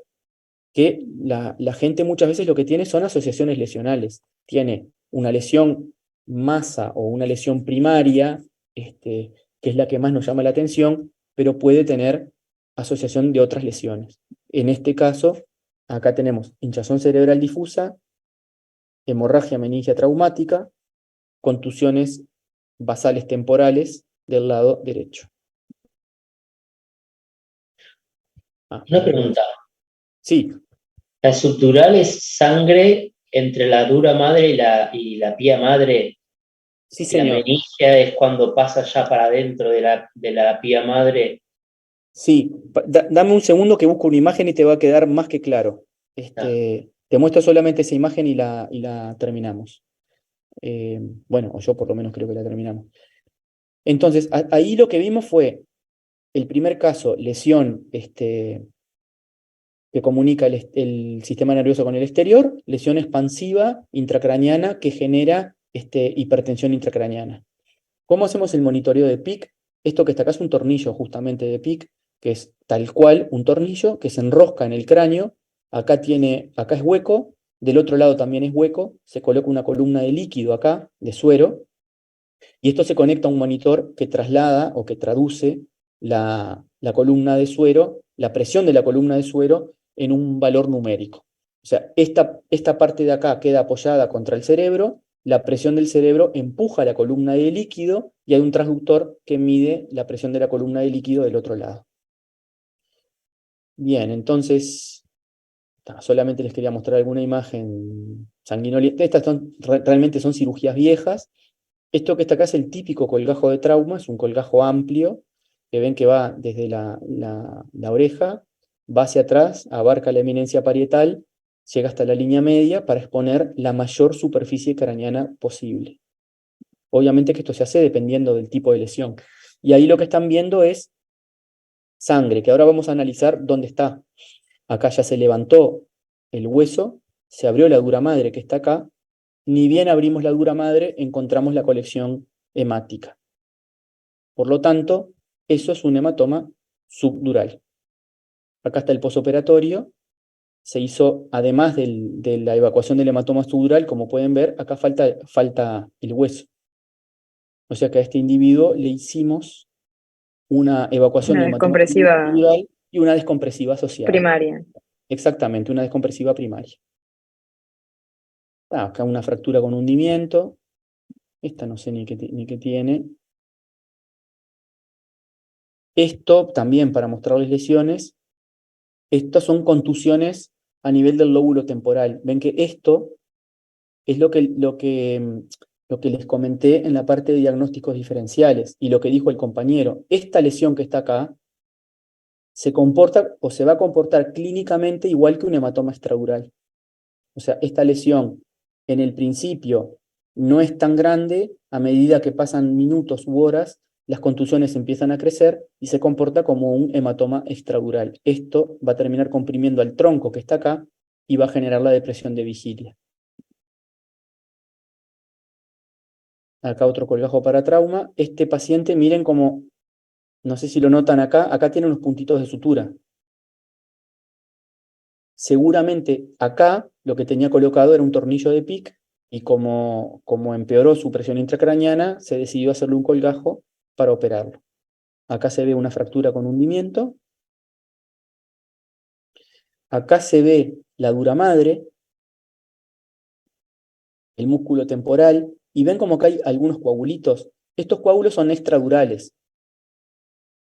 que la gente muchas veces lo que tiene son asociaciones lesionales. Tiene una lesión masa o una lesión primaria, que es la que más nos llama la atención, pero puede tener asociación de otras lesiones. En este caso, acá tenemos hinchazón cerebral difusa, hemorragia meningia traumática, contusiones basales temporales del lado derecho. Una pregunta. Sí. ¿La subdural es sangre entre la dura madre y la pía madre? Sí, ¿Y señor. la meningia es cuando pasa ya para adentro de la pía madre? Sí, dame un segundo que busco una imagen y te va a quedar más que claro. Te muestro solamente esa imagen y la terminamos. Bueno, o yo por lo menos creo que la terminamos. Entonces, ahí lo que vimos fue el primer caso, lesión que comunica el sistema nervioso con el exterior, lesión expansiva intracraneana que genera hipertensión intracraneana. ¿Cómo hacemos el monitoreo de PIC? Esto que está acá es un tornillo justamente de PIC, que es tal cual un tornillo que se enrosca en el cráneo. Acá es hueco, del otro lado también es hueco, se coloca una columna de líquido acá, de suero, y esto se conecta a un monitor que traslada o que traduce la columna de suero, la presión de la columna de suero en un valor numérico. O sea, esta parte de acá queda apoyada contra el cerebro, la presión del cerebro empuja la columna de líquido y hay un transductor que mide la presión de la columna de líquido del otro lado. Bien, entonces, solamente les quería mostrar alguna imagen sanguinolenta. Estas realmente son cirugías viejas. Esto que está acá es el típico colgajo de trauma, es un colgajo amplio, que ven que va desde la oreja, va hacia atrás, abarca la eminencia parietal, llega hasta la línea media para exponer la mayor superficie craneana posible. Obviamente que esto se hace dependiendo del tipo de lesión. Y ahí lo que están viendo es sangre, que ahora vamos a analizar dónde está. Acá ya se levantó el hueso, se abrió la dura madre que está acá, ni bien abrimos la dura madre, encontramos la colección hemática. Por lo tanto, eso es un hematoma subdural. Acá está el posoperatorio. Se hizo, además de la evacuación del hematoma subdural, como pueden ver, acá falta el hueso. O sea que a este individuo le hicimos una evacuación del hematoma subdural y una descompresiva asociada. Primaria. Exactamente, una descompresiva primaria. Acá una fractura con hundimiento. Esta no sé ni qué tiene. Esto también para mostrarles lesiones. Estas son contusiones a nivel del lóbulo temporal. Ven que esto es lo que les comenté en la parte de diagnósticos diferenciales y lo que dijo el compañero. Esta lesión que está acá se comporta o se va a comportar clínicamente igual que un hematoma extradural. O sea, esta lesión en el principio no es tan grande, a medida que pasan minutos u horas, las contusiones empiezan a crecer y se comporta como un hematoma extradural. Esto va a terminar comprimiendo al tronco que está acá y va a generar la depresión de vigilia. Acá otro colgajo para trauma. Este paciente, miren como, no sé si lo notan acá tiene unos puntitos de sutura. Seguramente acá lo que tenía colocado era un tornillo de PIC y como empeoró su presión intracraneana, se decidió hacerle un colgajo para operarlo. Acá se ve una fractura con hundimiento. Acá se ve la dura madre, el músculo temporal, y ven como que hay algunos coagulitos. Estos coágulos son extradurales.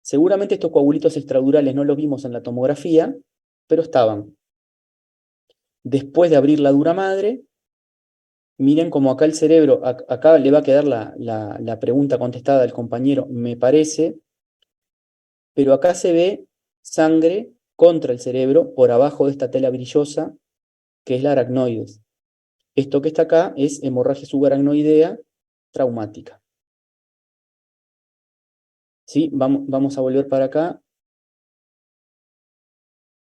Seguramente estos coagulitos extradurales no los vimos en la tomografía, pero estaban. Después de abrir la dura madre, miren como acá el cerebro, acá le va a quedar la pregunta contestada al compañero, me parece, pero acá se ve sangre contra el cerebro por abajo de esta tela brillosa, que es la aracnoides. Esto que está acá es hemorragia subaracnoidea traumática. ¿Sí? Vamos a volver para acá.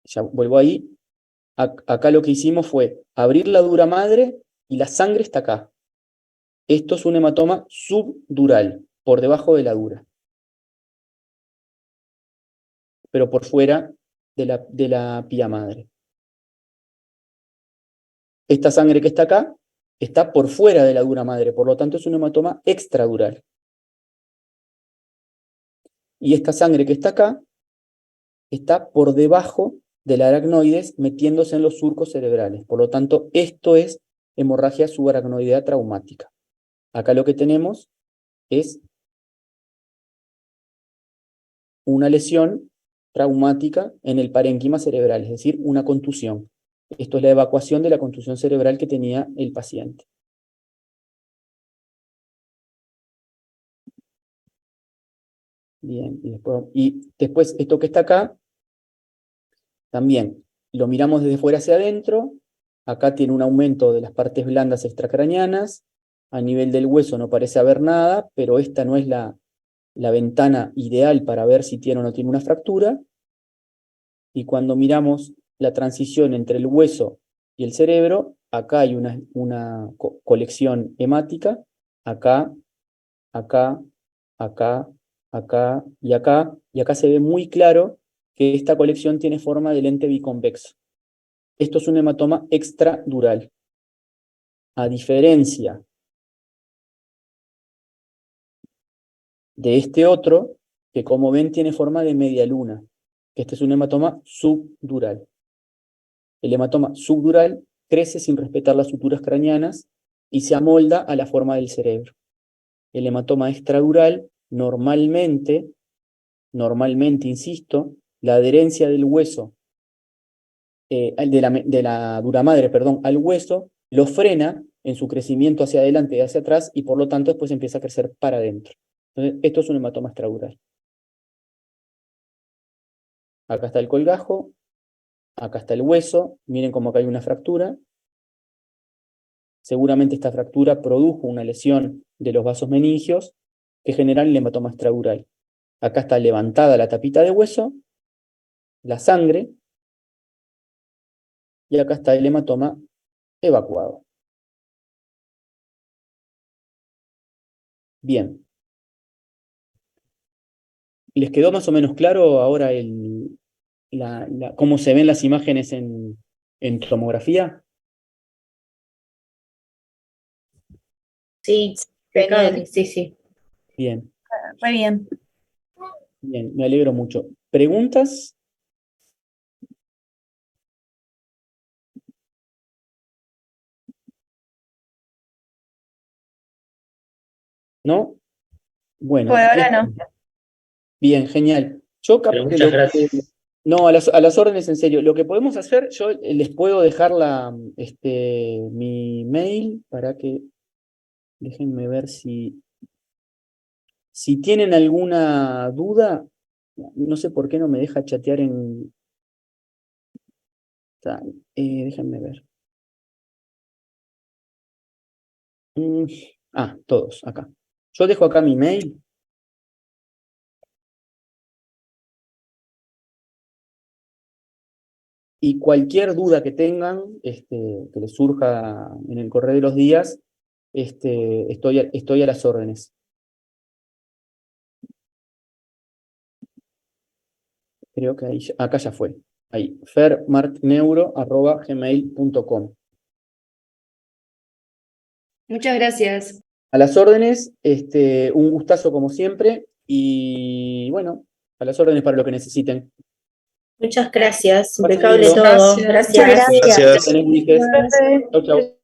Ya vuelvo ahí. Acá lo que hicimos fue abrir la dura madre y la sangre está acá. Esto es un hematoma subdural, por debajo de la dura, pero por fuera de la pía madre. Esta sangre que está acá está por fuera de la dura madre, por lo tanto es un hematoma extradural. Y esta sangre que está acá está por debajo de la aracnoides metiéndose en los surcos cerebrales. Por lo tanto, esto es hemorragia subaracnoidea traumática. Acá lo que tenemos es una lesión traumática en el parénquima cerebral, es decir, una contusión. Esto es la evacuación de la contusión cerebral que tenía el paciente. Bien, y después esto que está acá, también lo miramos desde fuera hacia adentro. Acá tiene un aumento de las partes blandas extracraneanas. A nivel del hueso no parece haber nada, pero esta no es la ventana ideal para ver si tiene o no tiene una fractura. Y cuando miramos la transición entre el hueso y el cerebro, acá hay una colección hemática, acá, acá, acá, acá, y acá se ve muy claro que esta colección tiene forma de lente biconvexo. Esto es un hematoma extradural. A diferencia de este otro, que como ven tiene forma de media luna. Este es un hematoma subdural. El hematoma subdural crece sin respetar las suturas craneanas y se amolda a la forma del cerebro. El hematoma extradural normalmente, insisto, la adherencia del hueso, de la dura madre, perdón, al hueso, lo frena en su crecimiento hacia adelante y hacia atrás y por lo tanto después empieza a crecer para adentro. Entonces, esto es un hematoma extradural. Acá está el colgajo, acá está el hueso, miren como acá hay una fractura. Seguramente esta fractura produjo una lesión de los vasos meningios que generan el hematoma extradural. Acá está levantada la tapita de hueso, la sangre, y acá está el hematoma evacuado. Bien. ¿Les quedó más o menos claro ahora cómo se ven las imágenes en tomografía? Sí, Impecable. sí. Bien, Muy bien. bien, me alegro mucho. ¿Preguntas? ¿No? Bueno. Por ahora no. Bien, genial. Yo Pero muchas gracias. No, a las órdenes, en serio. Lo que podemos hacer, yo les puedo dejar mi mail para que, déjenme ver si tienen alguna duda. No sé por qué no me deja chatear déjenme ver. Todos, acá. Yo dejo acá mi mail. Y cualquier duda que tengan, que les surja en el correr de los días, estoy a las órdenes. Creo que acá ya fue. Ahí, fermartneuro@gmail.com. Muchas gracias. A las órdenes, un gustazo como siempre, y bueno, a las órdenes para lo que necesiten. Muchas gracias. Pasen Impecable lindo. todo. Gracias. Gracias. Gracias. Chau, chau.